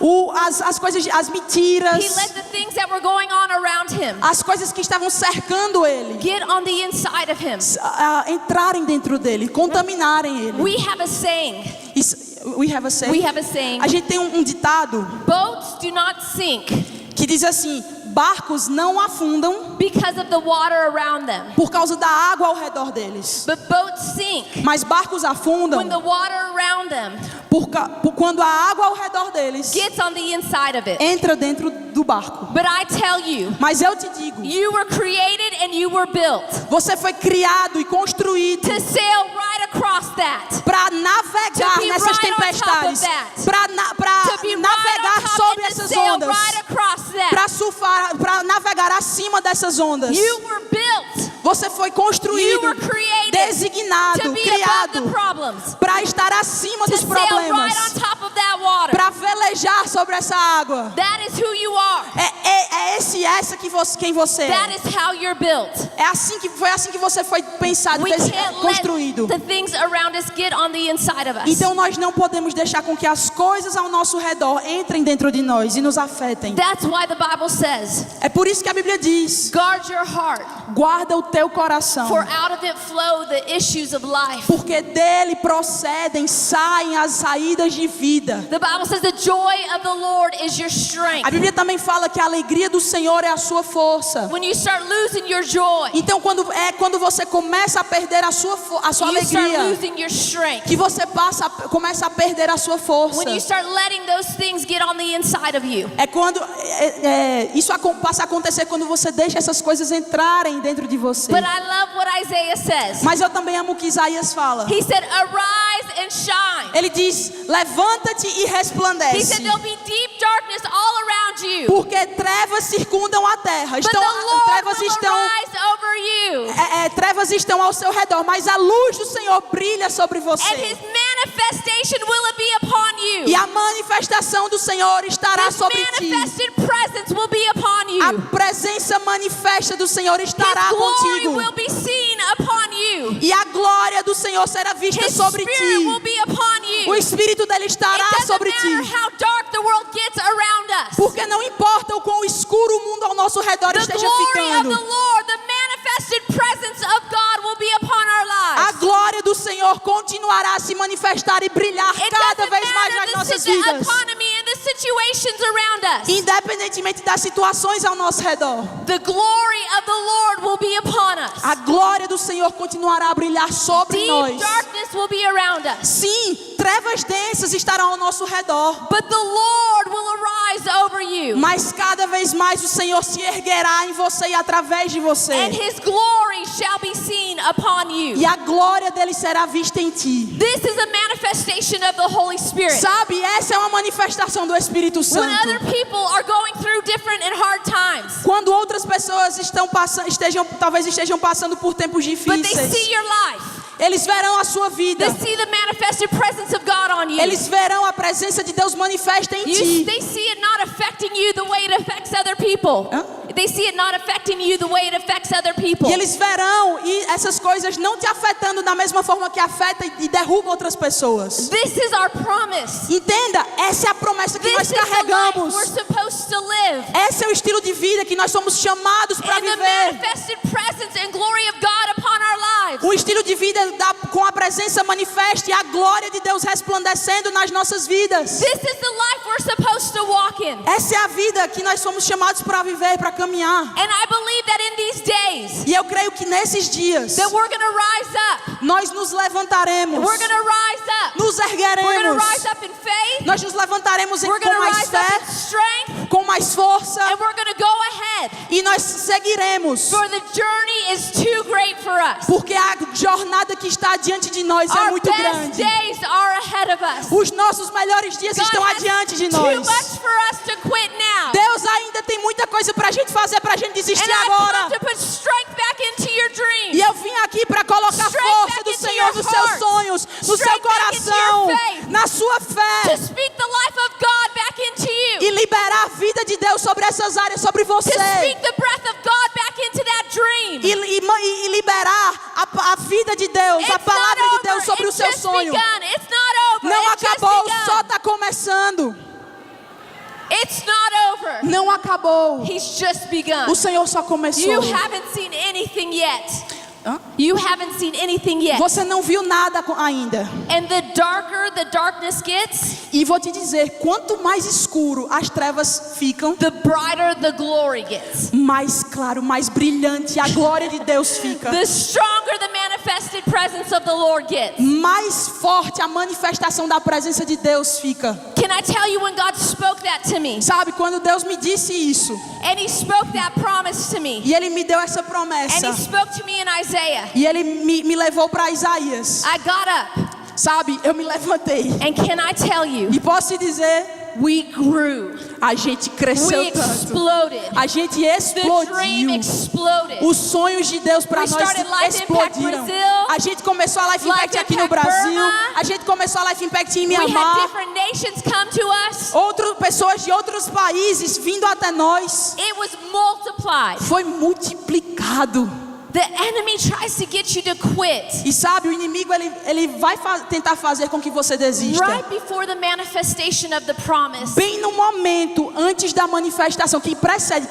[SPEAKER 2] as coisas, as mentiras,
[SPEAKER 1] He let the things that were going on around him
[SPEAKER 2] as coisas que estavam cercando ele,
[SPEAKER 1] get on the inside of him.
[SPEAKER 2] entrarem dentro dele, contaminarem ele.
[SPEAKER 1] We have a saying.
[SPEAKER 2] We have a saying.
[SPEAKER 1] We have a saying.
[SPEAKER 2] A gente tem um ditado
[SPEAKER 1] Boats do not sink
[SPEAKER 2] que diz assim: barcos não afundam
[SPEAKER 1] because of the water around them,
[SPEAKER 2] por causa da água ao redor deles,
[SPEAKER 1] but boats sink
[SPEAKER 2] mas barcos afundam
[SPEAKER 1] when the water around them
[SPEAKER 2] quando a água ao redor deles
[SPEAKER 1] gets on the inside of it.
[SPEAKER 2] entra dentro do barco.
[SPEAKER 1] But I tell you,
[SPEAKER 2] Mas eu te digo,
[SPEAKER 1] you were created and you were built
[SPEAKER 2] você foi criado e construído
[SPEAKER 1] to sail right across that.
[SPEAKER 2] para navegar
[SPEAKER 1] To be
[SPEAKER 2] nessas
[SPEAKER 1] right on top
[SPEAKER 2] tempestades,
[SPEAKER 1] of that.
[SPEAKER 2] para
[SPEAKER 1] To be right
[SPEAKER 2] navegar
[SPEAKER 1] on top
[SPEAKER 2] sobre
[SPEAKER 1] and to
[SPEAKER 2] essas
[SPEAKER 1] sail
[SPEAKER 2] ondas,
[SPEAKER 1] right across that.
[SPEAKER 2] para surfar, para navegar acima dessas ondas.
[SPEAKER 1] You were built
[SPEAKER 2] Você foi
[SPEAKER 1] You
[SPEAKER 2] construído,
[SPEAKER 1] were created
[SPEAKER 2] designado,
[SPEAKER 1] to be above
[SPEAKER 2] criado
[SPEAKER 1] the problems,
[SPEAKER 2] para estar acima
[SPEAKER 1] to
[SPEAKER 2] dos
[SPEAKER 1] sail right
[SPEAKER 2] problemas,
[SPEAKER 1] on top of that water.
[SPEAKER 2] para velejar sobre essa água.
[SPEAKER 1] That is who you are.
[SPEAKER 2] Essa quem você
[SPEAKER 1] That
[SPEAKER 2] é.
[SPEAKER 1] is how you're built.
[SPEAKER 2] Foi assim que você foi pensado,
[SPEAKER 1] We can't
[SPEAKER 2] construído.
[SPEAKER 1] let the things around us get on the inside of us.
[SPEAKER 2] Então nós não podemos deixar com que as coisas ao nosso redor entrem dentro de nós e nos afetem.
[SPEAKER 1] That's why the Bible says,
[SPEAKER 2] É por isso que a Bíblia diz:
[SPEAKER 1] guard your heart,
[SPEAKER 2] guarda o teu coração,
[SPEAKER 1] for out of it flow the issues of life.
[SPEAKER 2] porque dele saem as saídas de vida.
[SPEAKER 1] The Bible says the joy of the Lord is your
[SPEAKER 2] A
[SPEAKER 1] strength.
[SPEAKER 2] Bíblia também fala que a alegria do Senhor é a sua força.
[SPEAKER 1] When you start losing your joy,
[SPEAKER 2] Então quando você começa a perder a sua
[SPEAKER 1] you start
[SPEAKER 2] alegria,
[SPEAKER 1] losing your strength.
[SPEAKER 2] que você começa a perder a sua força.
[SPEAKER 1] When you start letting those things get on the inside of you.
[SPEAKER 2] É quando isso passa a acontecer quando você deixa essas coisas entrarem dentro de você.
[SPEAKER 1] But I love what Isaiah says.
[SPEAKER 2] Mas eu também amo o que Isaías fala.
[SPEAKER 1] He said, arise and shine.
[SPEAKER 2] Ele diz: levanta-te e
[SPEAKER 1] He
[SPEAKER 2] resplandece,
[SPEAKER 1] said, there'll be deep darkness all around you,
[SPEAKER 2] porque trevas circundam a terra.
[SPEAKER 1] but the Lord
[SPEAKER 2] Trevas
[SPEAKER 1] will
[SPEAKER 2] estão
[SPEAKER 1] arise over you,
[SPEAKER 2] trevas estão ao seu redor, mas a luz do Senhor brilha sobre
[SPEAKER 1] and
[SPEAKER 2] você.
[SPEAKER 1] His manifestation will be upon you.
[SPEAKER 2] E a manifestação do Senhor estará
[SPEAKER 1] His
[SPEAKER 2] sobre ti.
[SPEAKER 1] manifested presence will be upon you.
[SPEAKER 2] A presença manifesta do Senhor estará
[SPEAKER 1] His glory
[SPEAKER 2] contigo.
[SPEAKER 1] will be seen upon you.
[SPEAKER 2] E a glória do Senhor será vista
[SPEAKER 1] His
[SPEAKER 2] sobre
[SPEAKER 1] spirit
[SPEAKER 2] ti.
[SPEAKER 1] will be upon you.
[SPEAKER 2] O Espírito dele
[SPEAKER 1] It
[SPEAKER 2] estará
[SPEAKER 1] doesn't
[SPEAKER 2] sobre
[SPEAKER 1] matter
[SPEAKER 2] ti.
[SPEAKER 1] how dark the world gets around us.
[SPEAKER 2] Porque não importa o quão escuro o mundo ao nosso redor
[SPEAKER 1] The
[SPEAKER 2] esteja
[SPEAKER 1] glory of
[SPEAKER 2] ficando.
[SPEAKER 1] the Lord, the manifested presence of God will be upon our
[SPEAKER 2] A
[SPEAKER 1] lives.
[SPEAKER 2] glória do Senhor continuará a se manifestar e brilhar
[SPEAKER 1] It
[SPEAKER 2] cada
[SPEAKER 1] doesn't
[SPEAKER 2] vez mais nas
[SPEAKER 1] matter
[SPEAKER 2] nossas
[SPEAKER 1] the
[SPEAKER 2] vidas.
[SPEAKER 1] economy and the situations around us.
[SPEAKER 2] Independentemente das situações ao nosso redor.
[SPEAKER 1] The glory of the Lord will be upon us.
[SPEAKER 2] A glória do Senhor continuará a brilhar sobre
[SPEAKER 1] Deep
[SPEAKER 2] nós.
[SPEAKER 1] darkness darkness will be around us.
[SPEAKER 2] Sim, trevas densas estarão ao nosso redor.
[SPEAKER 1] But the Lord will arise over you.
[SPEAKER 2] Mas cada vez mais o Senhor se erguerá em você e através de você.
[SPEAKER 1] And His glory shall be seen upon you.
[SPEAKER 2] E a glória dele será vista em ti.
[SPEAKER 1] This is a manifestation of the Holy Spirit.
[SPEAKER 2] Sabe, essa é uma manifestação do Espírito
[SPEAKER 1] When other
[SPEAKER 2] Santo.
[SPEAKER 1] people are going through different and hard times,
[SPEAKER 2] Quando outras pessoas talvez estejam passando por tempos
[SPEAKER 1] but they
[SPEAKER 2] difíceis,
[SPEAKER 1] see your life,
[SPEAKER 2] eles verão a sua vida.
[SPEAKER 1] they see the manifested presence of God on you.
[SPEAKER 2] Eles verão a presença de Deus manifesta em ti.
[SPEAKER 1] They see it not affecting you the way it affects other people.
[SPEAKER 2] Hã?
[SPEAKER 1] They see it not affecting you the way it affects other people.
[SPEAKER 2] E eles verão e essas coisas não te afetando da mesma forma que afeta e derruba outras pessoas.
[SPEAKER 1] This is our promise.
[SPEAKER 2] Entenda, essa é a promessa que
[SPEAKER 1] This
[SPEAKER 2] nós
[SPEAKER 1] is the life
[SPEAKER 2] carregamos.
[SPEAKER 1] we're supposed to live.
[SPEAKER 2] Esse é o estilo de vida que nós somos chamados para
[SPEAKER 1] And the
[SPEAKER 2] viver.
[SPEAKER 1] manifested presence and glory of God upon our lives.
[SPEAKER 2] Um estilo de vida com a presença manifesta e a glória de Deus resplandecendo nas nossas vidas.
[SPEAKER 1] This is the life we're supposed to walk in.
[SPEAKER 2] Essa é a vida que nós somos chamados para viver, para caminhar.
[SPEAKER 1] And I believe that in these days
[SPEAKER 2] E eu creio que nesses dias
[SPEAKER 1] that we're going to rise up.
[SPEAKER 2] nós nos levantaremos,
[SPEAKER 1] We're going to rise up.
[SPEAKER 2] nos
[SPEAKER 1] We're going to
[SPEAKER 2] ergueremos,
[SPEAKER 1] rise up in faith.
[SPEAKER 2] nós nos levantaremos
[SPEAKER 1] We're
[SPEAKER 2] com
[SPEAKER 1] going to
[SPEAKER 2] mais
[SPEAKER 1] rise up
[SPEAKER 2] fé,
[SPEAKER 1] in strength.
[SPEAKER 2] com mais força
[SPEAKER 1] And we're going to go ahead.
[SPEAKER 2] e nós seguiremos,
[SPEAKER 1] For the journey is too great for us.
[SPEAKER 2] porque a jornada que está diante de nós é
[SPEAKER 1] Our
[SPEAKER 2] muito
[SPEAKER 1] best
[SPEAKER 2] grande.
[SPEAKER 1] days are ahead of us.
[SPEAKER 2] Os nossos melhores dias
[SPEAKER 1] God
[SPEAKER 2] estão
[SPEAKER 1] has
[SPEAKER 2] adiante de
[SPEAKER 1] too
[SPEAKER 2] nós.
[SPEAKER 1] much for us to quit now.
[SPEAKER 2] Deus ainda tem muita coisa para a gente fazer, para a gente
[SPEAKER 1] And
[SPEAKER 2] desistir
[SPEAKER 1] I've
[SPEAKER 2] agora.
[SPEAKER 1] come to put strength back into your dreams.
[SPEAKER 2] E eu vim aqui para colocar
[SPEAKER 1] Strength
[SPEAKER 2] força
[SPEAKER 1] back
[SPEAKER 2] do
[SPEAKER 1] into
[SPEAKER 2] Senhor
[SPEAKER 1] your
[SPEAKER 2] nos seus
[SPEAKER 1] heart.
[SPEAKER 2] sonhos, no seu
[SPEAKER 1] Strength back into
[SPEAKER 2] coração,
[SPEAKER 1] your faith.
[SPEAKER 2] na sua
[SPEAKER 1] To
[SPEAKER 2] fé.
[SPEAKER 1] speak the life of God back into you.
[SPEAKER 2] E liberar a vida de Deus sobre essas áreas, sobre
[SPEAKER 1] To
[SPEAKER 2] você.
[SPEAKER 1] speak the breath of God back into that dream.
[SPEAKER 2] E liberar a vida de Deus,
[SPEAKER 1] It's
[SPEAKER 2] a palavra
[SPEAKER 1] not
[SPEAKER 2] de Deus
[SPEAKER 1] over.
[SPEAKER 2] sobre o
[SPEAKER 1] It's
[SPEAKER 2] seu
[SPEAKER 1] just
[SPEAKER 2] sonho.
[SPEAKER 1] begun. It's not over.
[SPEAKER 2] Não
[SPEAKER 1] It's just
[SPEAKER 2] acabou,
[SPEAKER 1] begun.
[SPEAKER 2] só está começando.
[SPEAKER 1] It's not over.
[SPEAKER 2] Não acabou.
[SPEAKER 1] He's just begun.
[SPEAKER 2] O Senhor só começou.
[SPEAKER 1] You haven't seen anything yet.
[SPEAKER 2] Hã?
[SPEAKER 1] You haven't seen anything yet.
[SPEAKER 2] Você não viu nada ainda.
[SPEAKER 1] And the darker the darkness gets,
[SPEAKER 2] E vou te dizer, quanto mais escuro as trevas ficam,
[SPEAKER 1] the brighter the glory gets.
[SPEAKER 2] mais claro, mais brilhante a glória de Deus fica.
[SPEAKER 1] The stronger the manifested presence of the Lord gets.
[SPEAKER 2] Mais forte a manifestação da presença de Deus fica.
[SPEAKER 1] Can I tell you when God spoke that to me?
[SPEAKER 2] Sabe, quando Deus me disse isso,
[SPEAKER 1] And He spoke that promise to me.
[SPEAKER 2] e Ele me deu essa
[SPEAKER 1] And
[SPEAKER 2] promessa,
[SPEAKER 1] He spoke to me in Isaiah.
[SPEAKER 2] e Ele me levou para Isaías,
[SPEAKER 1] I got up.
[SPEAKER 2] sabe, eu me levantei.
[SPEAKER 1] And can I tell you,
[SPEAKER 2] E posso te dizer,
[SPEAKER 1] we grew.
[SPEAKER 2] a gente cresceu
[SPEAKER 1] We
[SPEAKER 2] tanto.
[SPEAKER 1] exploded.
[SPEAKER 2] A gente
[SPEAKER 1] The dream
[SPEAKER 2] explodiu.
[SPEAKER 1] exploded.
[SPEAKER 2] Os sonhos de Deus para
[SPEAKER 1] We
[SPEAKER 2] nós
[SPEAKER 1] started Life Impact
[SPEAKER 2] explodiram.
[SPEAKER 1] Brazil,
[SPEAKER 2] A gente começou a Life
[SPEAKER 1] Life
[SPEAKER 2] Impact aqui no
[SPEAKER 1] Impact
[SPEAKER 2] Brasil.
[SPEAKER 1] Burma.
[SPEAKER 2] A gente começou a Life Impact em
[SPEAKER 1] We had
[SPEAKER 2] Mianmar.
[SPEAKER 1] different nations come to us.
[SPEAKER 2] Pessoas de outros países vindo até nós.
[SPEAKER 1] It was multiplied.
[SPEAKER 2] Foi multiplicado.
[SPEAKER 1] The enemy tries to get you to quit
[SPEAKER 2] E sabe, o inimigo ele vai tentar fazer com que você desista.
[SPEAKER 1] right before the manifestation of the promise.
[SPEAKER 2] Bem no momento antes da manifestação que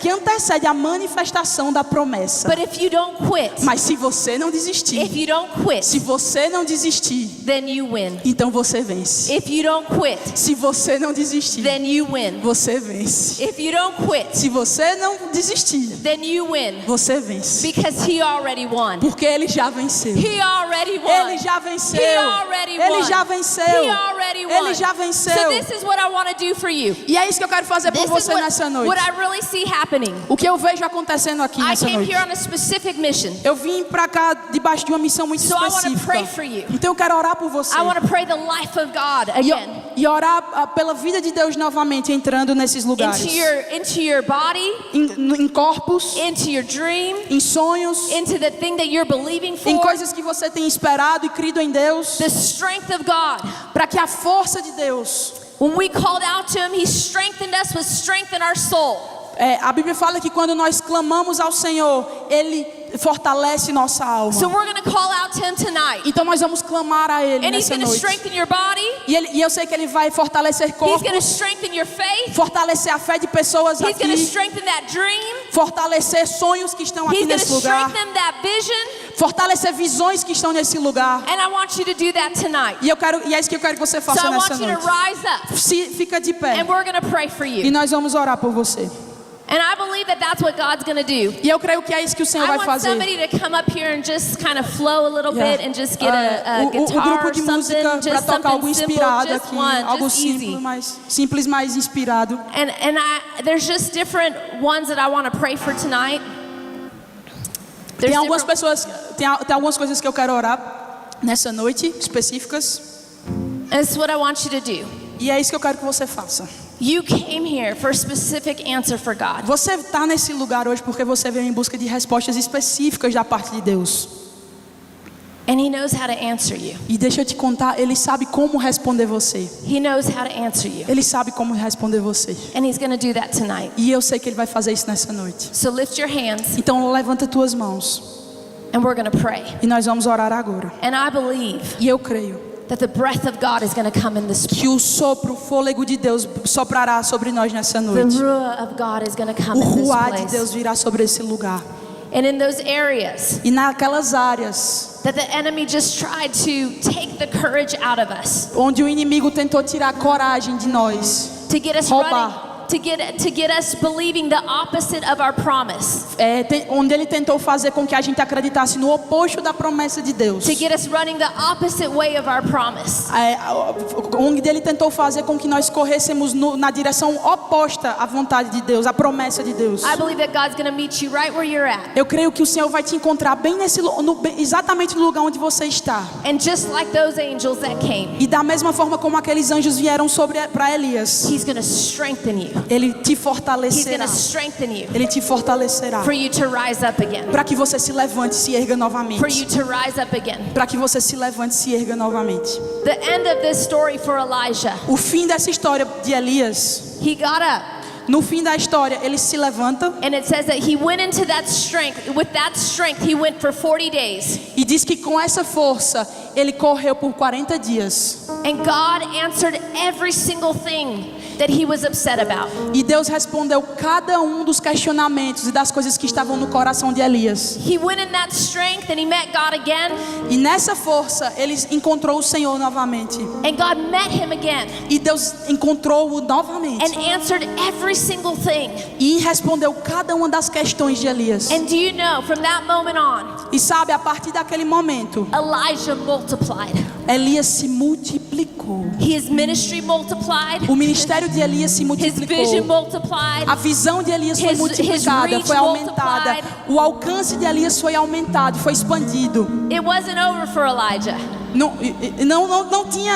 [SPEAKER 2] antecede a manifestação da promessa.
[SPEAKER 1] But if you don't quit,
[SPEAKER 2] Mas se você não
[SPEAKER 1] if
[SPEAKER 2] desistir,
[SPEAKER 1] you don't quit,
[SPEAKER 2] se você não desistir,
[SPEAKER 1] then you win.
[SPEAKER 2] então você vence.
[SPEAKER 1] If you don't quit,
[SPEAKER 2] Se você não desistir,
[SPEAKER 1] then you win.
[SPEAKER 2] você vence.
[SPEAKER 1] If you don't quit,
[SPEAKER 2] Se você não desistir,
[SPEAKER 1] then you win.
[SPEAKER 2] você vence.
[SPEAKER 1] Because He already won.
[SPEAKER 2] Porque ele já venceu.
[SPEAKER 1] He already won.
[SPEAKER 2] Ele já venceu.
[SPEAKER 1] He already
[SPEAKER 2] Ele
[SPEAKER 1] won.
[SPEAKER 2] já venceu.
[SPEAKER 1] He already won.
[SPEAKER 2] Ele já venceu.
[SPEAKER 1] So this is what I want to do for you.
[SPEAKER 2] E é isso que eu quero fazer por
[SPEAKER 1] This is
[SPEAKER 2] você nessa noite.
[SPEAKER 1] what I really see happening.
[SPEAKER 2] O que eu vejo acontecendo aqui
[SPEAKER 1] I
[SPEAKER 2] nessa
[SPEAKER 1] came
[SPEAKER 2] noite.
[SPEAKER 1] here on a specific mission.
[SPEAKER 2] Eu vim pra cá debaixo de uma missão muito
[SPEAKER 1] So I wanna
[SPEAKER 2] específica.
[SPEAKER 1] pray for you.
[SPEAKER 2] Então eu quero orar por você.
[SPEAKER 1] I want to pray the life of God again
[SPEAKER 2] E orar pela vida de Deus novamente entrando nesses lugares.
[SPEAKER 1] into your body,
[SPEAKER 2] Em corpos,
[SPEAKER 1] into your dream,
[SPEAKER 2] em sonhos,
[SPEAKER 1] into the thing that you're believing
[SPEAKER 2] em
[SPEAKER 1] for.
[SPEAKER 2] coisas que você tem esperado e crido em Deus,
[SPEAKER 1] The strength of God.
[SPEAKER 2] para que a força de Deus.
[SPEAKER 1] When we called out to Him, He strengthened us with strength in our soul.
[SPEAKER 2] A Bíblia fala que quando nós clamamos ao Senhor, Ele fortalece nossa alma.
[SPEAKER 1] So we're going to call out to Him tonight.
[SPEAKER 2] Então nós vamos clamar a Ele
[SPEAKER 1] And He's
[SPEAKER 2] nessa
[SPEAKER 1] going to
[SPEAKER 2] noite.
[SPEAKER 1] strengthen your body.
[SPEAKER 2] E eu sei que Ele vai fortalecer
[SPEAKER 1] He's going to
[SPEAKER 2] corpos,
[SPEAKER 1] strengthen your faith.
[SPEAKER 2] fortalecer a fé de pessoas
[SPEAKER 1] He's going to
[SPEAKER 2] aqui,
[SPEAKER 1] strengthen that dream.
[SPEAKER 2] fortalecer sonhos que estão aqui
[SPEAKER 1] He's going to
[SPEAKER 2] nesse lugar,
[SPEAKER 1] strengthen that vision.
[SPEAKER 2] fortalecer visões que estão nesse lugar.
[SPEAKER 1] And I want you to do that tonight.
[SPEAKER 2] E é isso que eu quero que você
[SPEAKER 1] So
[SPEAKER 2] faça
[SPEAKER 1] I
[SPEAKER 2] nessa
[SPEAKER 1] want you to
[SPEAKER 2] noite.
[SPEAKER 1] rise up.
[SPEAKER 2] Fica de pé
[SPEAKER 1] And we're going to pray for
[SPEAKER 2] e
[SPEAKER 1] you.
[SPEAKER 2] nós vamos orar por você.
[SPEAKER 1] And I believe that that's what God's going to do.
[SPEAKER 2] E eu creio que é isso que o Senhor
[SPEAKER 1] I
[SPEAKER 2] vai
[SPEAKER 1] want
[SPEAKER 2] fazer.
[SPEAKER 1] somebody to come up here and just kind of flow a little bit and just get a
[SPEAKER 2] O
[SPEAKER 1] guitar
[SPEAKER 2] grupo
[SPEAKER 1] or
[SPEAKER 2] de
[SPEAKER 1] something,
[SPEAKER 2] música para
[SPEAKER 1] just
[SPEAKER 2] tocar algo
[SPEAKER 1] something simple,
[SPEAKER 2] inspirado
[SPEAKER 1] just
[SPEAKER 2] aqui,
[SPEAKER 1] one,
[SPEAKER 2] algo
[SPEAKER 1] just easy.
[SPEAKER 2] simples, mais inspirado.
[SPEAKER 1] And there's just different ones that I want to pray for tonight. There's
[SPEAKER 2] Tem algumas
[SPEAKER 1] different-
[SPEAKER 2] pessoas, tem algumas coisas que eu quero orar nessa noite, específicas,
[SPEAKER 1] and this is what I want you to do.
[SPEAKER 2] e é isso que eu quero que você faça.
[SPEAKER 1] You came here for a specific answer for God.
[SPEAKER 2] Você está nesse lugar hoje porque você veio em busca de respostas específicas da parte de Deus.
[SPEAKER 1] And He knows how to answer you.
[SPEAKER 2] E deixa eu te contar, Ele sabe como responder você.
[SPEAKER 1] He knows how to answer you.
[SPEAKER 2] Ele sabe como responder você.
[SPEAKER 1] And He's going to do that tonight.
[SPEAKER 2] E eu sei que Ele vai fazer isso nessa noite.
[SPEAKER 1] So lift your hands
[SPEAKER 2] Então levanta tuas mãos
[SPEAKER 1] and we're going to pray.
[SPEAKER 2] e nós vamos orar agora.
[SPEAKER 1] And I believe
[SPEAKER 2] E eu creio
[SPEAKER 1] that the breath of God is going to come in this place.
[SPEAKER 2] que o sopro, o fôlego de Deus soprará sobre nós nessa
[SPEAKER 1] The
[SPEAKER 2] noite.
[SPEAKER 1] ruah of God is going to come
[SPEAKER 2] O
[SPEAKER 1] in this
[SPEAKER 2] ruar de
[SPEAKER 1] place.
[SPEAKER 2] Deus virá sobre esse lugar.
[SPEAKER 1] And in those areas
[SPEAKER 2] E naquelas áreas
[SPEAKER 1] that the enemy just tried to take the courage out of us,
[SPEAKER 2] onde o inimigo tentou tirar a coragem de nós,
[SPEAKER 1] to get us
[SPEAKER 2] roubar.
[SPEAKER 1] running, to get us believing the opposite of our promise,
[SPEAKER 2] onde ele tentou fazer com que a gente acreditasse no oposto da promessa de Deus,
[SPEAKER 1] to get us running the opposite way of our promise.
[SPEAKER 2] onde ele tentou fazer com que nós corrêssemos na direção oposta à vontade de Deus, à promessa de Deus.
[SPEAKER 1] I believe that God's going to meet you right where you're at.
[SPEAKER 2] Eu creio que o Senhor vai te encontrar bem exatamente no lugar onde você está.
[SPEAKER 1] And just like those angels that came,
[SPEAKER 2] E da mesma forma como aqueles anjos vieram para Elias,
[SPEAKER 1] He's going to strengthen you.
[SPEAKER 2] Ele te
[SPEAKER 1] He's going
[SPEAKER 2] fortalecerá.
[SPEAKER 1] to strengthen you
[SPEAKER 2] Ele te fortalecerá.
[SPEAKER 1] for you to rise up again.
[SPEAKER 2] Para que você se levante e se erga
[SPEAKER 1] For you
[SPEAKER 2] novamente.
[SPEAKER 1] to rise up again.
[SPEAKER 2] Para que você se levante e se erga novamente.
[SPEAKER 1] The end of this story for Elijah,
[SPEAKER 2] O fim dessa história de Elias,
[SPEAKER 1] he got up.
[SPEAKER 2] no fim da história, ele se levanta
[SPEAKER 1] And it says that he went into that strength. With that strength, he went for 40 days.
[SPEAKER 2] e diz que com essa força ele correu por 40 dias.
[SPEAKER 1] And God answered every single thing that he was upset about.
[SPEAKER 2] E Deus respondeu cada um dos questionamentos e das coisas que estavam no coração de Elias.
[SPEAKER 1] He went in that strength and he met God again.
[SPEAKER 2] E nessa força ele encontrou o Senhor novamente.
[SPEAKER 1] And God met him again
[SPEAKER 2] E Deus encontrou-o novamente.
[SPEAKER 1] and answered every single thing.
[SPEAKER 2] E respondeu cada uma das questões de Elias.
[SPEAKER 1] And do you know, from that moment on,
[SPEAKER 2] E sabe, a partir daquele momento,
[SPEAKER 1] Elijah multiplied.
[SPEAKER 2] Elias se multiplicou.
[SPEAKER 1] His ministry multiplied.
[SPEAKER 2] O ministério de Elias se
[SPEAKER 1] His vision
[SPEAKER 2] multiplicou.
[SPEAKER 1] multiplied.
[SPEAKER 2] A visão de Elias foi
[SPEAKER 1] His
[SPEAKER 2] multiplicada,
[SPEAKER 1] reach
[SPEAKER 2] foi aumentada.
[SPEAKER 1] multiplied.
[SPEAKER 2] O alcance de Elias foi aumentado, foi expandido.
[SPEAKER 1] It wasn't over for Elijah.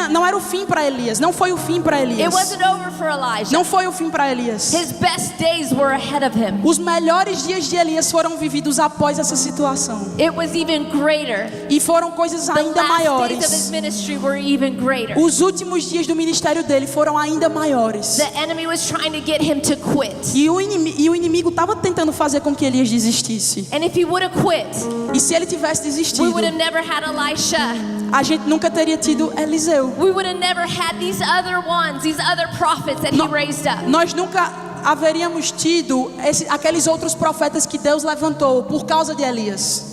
[SPEAKER 2] Não era o fim para Elias. Não foi o fim para
[SPEAKER 1] It
[SPEAKER 2] Elias.
[SPEAKER 1] wasn't over for Elijah.
[SPEAKER 2] Não foi o fim para Elias.
[SPEAKER 1] His best days were ahead of him.
[SPEAKER 2] Os melhores dias de Elias foram vividos após essa situação.
[SPEAKER 1] It was even greater.
[SPEAKER 2] E foram coisas
[SPEAKER 1] The
[SPEAKER 2] ainda
[SPEAKER 1] last days of his
[SPEAKER 2] maiores.
[SPEAKER 1] ministry were even greater.
[SPEAKER 2] Os últimos dias do ministério dele foram ainda maiores.
[SPEAKER 1] The enemy was trying to get him to quit.
[SPEAKER 2] E o inimigo estava tentando fazer com que Elias desistisse.
[SPEAKER 1] And if he would have quit,
[SPEAKER 2] E se ele tivesse
[SPEAKER 1] we
[SPEAKER 2] desistido,
[SPEAKER 1] would have never had Elisha.
[SPEAKER 2] a gente nunca teria tido Eliseu.
[SPEAKER 1] We would have never had these other ones, these other prophets that he raised up.
[SPEAKER 2] Nós nunca haveríamos tido aqueles outros profetas que Deus levantou por causa de Elias.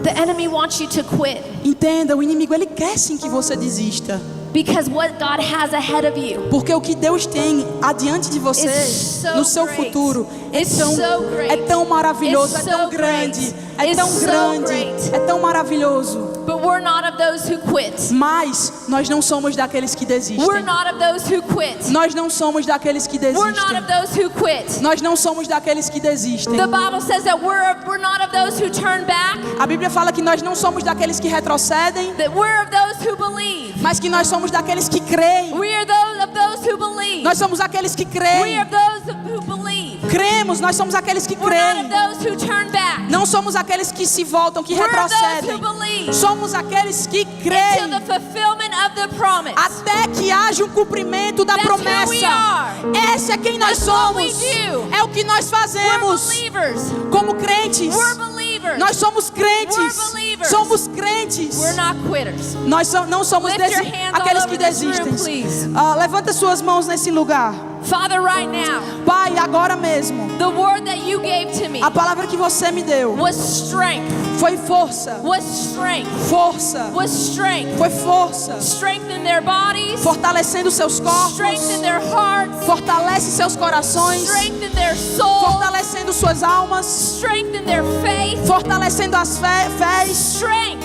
[SPEAKER 1] The enemy wants you to quit
[SPEAKER 2] Entenda, o inimigo ele quer sim que você desista.
[SPEAKER 1] because what God has ahead of you
[SPEAKER 2] Porque o que Deus tem adiante de você,
[SPEAKER 1] It's so
[SPEAKER 2] no seu
[SPEAKER 1] great.
[SPEAKER 2] futuro,
[SPEAKER 1] It's so great.
[SPEAKER 2] é tão maravilhoso,
[SPEAKER 1] It's
[SPEAKER 2] é tão
[SPEAKER 1] so
[SPEAKER 2] grande,
[SPEAKER 1] great.
[SPEAKER 2] é
[SPEAKER 1] It's
[SPEAKER 2] tão
[SPEAKER 1] so
[SPEAKER 2] grande,
[SPEAKER 1] great.
[SPEAKER 2] é tão maravilhoso.
[SPEAKER 1] But we're not of those who quit.
[SPEAKER 2] Mas nós não somos daqueles que
[SPEAKER 1] We're
[SPEAKER 2] desistem.
[SPEAKER 1] not of those who quit.
[SPEAKER 2] Nós não somos daqueles que
[SPEAKER 1] We're not
[SPEAKER 2] desistem.
[SPEAKER 1] of those who quit.
[SPEAKER 2] Nós não somos daqueles que desistem.
[SPEAKER 1] The Bible says that we're not of those who turn back,
[SPEAKER 2] A Bíblia fala que nós não somos daqueles que retrocedem,
[SPEAKER 1] that we're of those who believe.
[SPEAKER 2] mas que nós somos daqueles que creem.
[SPEAKER 1] We are those of those who believe.
[SPEAKER 2] Nós somos aqueles que
[SPEAKER 1] We
[SPEAKER 2] creem.
[SPEAKER 1] are those who believe.
[SPEAKER 2] Cremos, nós somos aqueles que
[SPEAKER 1] We're not of
[SPEAKER 2] creem.
[SPEAKER 1] those who turn back.
[SPEAKER 2] Não somos aqueles que se voltam, que
[SPEAKER 1] We're of those
[SPEAKER 2] retrocedem.
[SPEAKER 1] who believe
[SPEAKER 2] Somos aqueles que
[SPEAKER 1] until
[SPEAKER 2] creem
[SPEAKER 1] the fulfillment of the promise.
[SPEAKER 2] até que haja um cumprimento da
[SPEAKER 1] That's who we
[SPEAKER 2] promessa.
[SPEAKER 1] are.
[SPEAKER 2] Esse é quem nós
[SPEAKER 1] That's what we
[SPEAKER 2] somos.
[SPEAKER 1] do.
[SPEAKER 2] É o que nós
[SPEAKER 1] We're
[SPEAKER 2] fazemos
[SPEAKER 1] believers.
[SPEAKER 2] como crentes.
[SPEAKER 1] We're believers.
[SPEAKER 2] Nós somos crentes.
[SPEAKER 1] We're believers.
[SPEAKER 2] Somos crentes.
[SPEAKER 1] We're not quitters.
[SPEAKER 2] Nós não somos
[SPEAKER 1] Lift your hands all
[SPEAKER 2] aqueles que
[SPEAKER 1] over this room,
[SPEAKER 2] desistem.
[SPEAKER 1] please.
[SPEAKER 2] Levanta suas mãos nesse lugar.
[SPEAKER 1] Father, right now,
[SPEAKER 2] Pai, agora mesmo,
[SPEAKER 1] the word that you gave to me
[SPEAKER 2] a palavra que você me deu
[SPEAKER 1] was strength,
[SPEAKER 2] foi força,
[SPEAKER 1] was strength,
[SPEAKER 2] força,
[SPEAKER 1] was strength.
[SPEAKER 2] foi força,
[SPEAKER 1] Strengthen their bodies,
[SPEAKER 2] fortalecendo seus corpos,
[SPEAKER 1] strengthen their hearts,
[SPEAKER 2] fortalece seus corações,
[SPEAKER 1] strengthen their soul,
[SPEAKER 2] fortalecendo suas almas,
[SPEAKER 1] strengthen their faith,
[SPEAKER 2] fortalecendo as fés,
[SPEAKER 1] strength,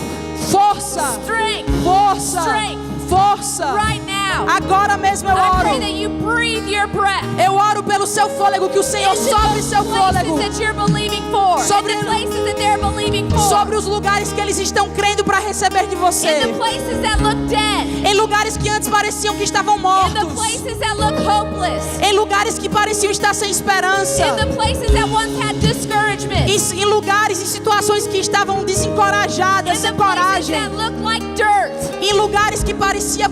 [SPEAKER 2] força,
[SPEAKER 1] strength,
[SPEAKER 2] força,
[SPEAKER 1] strength.
[SPEAKER 2] força.
[SPEAKER 1] Right now,
[SPEAKER 2] Agora mesmo eu
[SPEAKER 1] I pray
[SPEAKER 2] oro.
[SPEAKER 1] that you breathe your breath
[SPEAKER 2] Eu oro pelo seu fôlego, que o Senhor
[SPEAKER 1] into
[SPEAKER 2] sobre
[SPEAKER 1] those
[SPEAKER 2] seu fôlego
[SPEAKER 1] places that you're believing for,
[SPEAKER 2] Sobre-
[SPEAKER 1] in the places that they're believing for,
[SPEAKER 2] sobre os lugares que eles estão crendo para receber de
[SPEAKER 1] in
[SPEAKER 2] você.
[SPEAKER 1] the places that look dead,
[SPEAKER 2] Em lugares que antes pareciam que estavam
[SPEAKER 1] in the
[SPEAKER 2] mortos.
[SPEAKER 1] places that look hopeless,
[SPEAKER 2] Em lugares que pareciam estar sem esperança.
[SPEAKER 1] in the places that once had discouragement,
[SPEAKER 2] Em lugares e situações que estavam desencorajadas,
[SPEAKER 1] in
[SPEAKER 2] sem
[SPEAKER 1] the places
[SPEAKER 2] coragem.
[SPEAKER 1] that look like dirt,
[SPEAKER 2] Em lugares que pareciam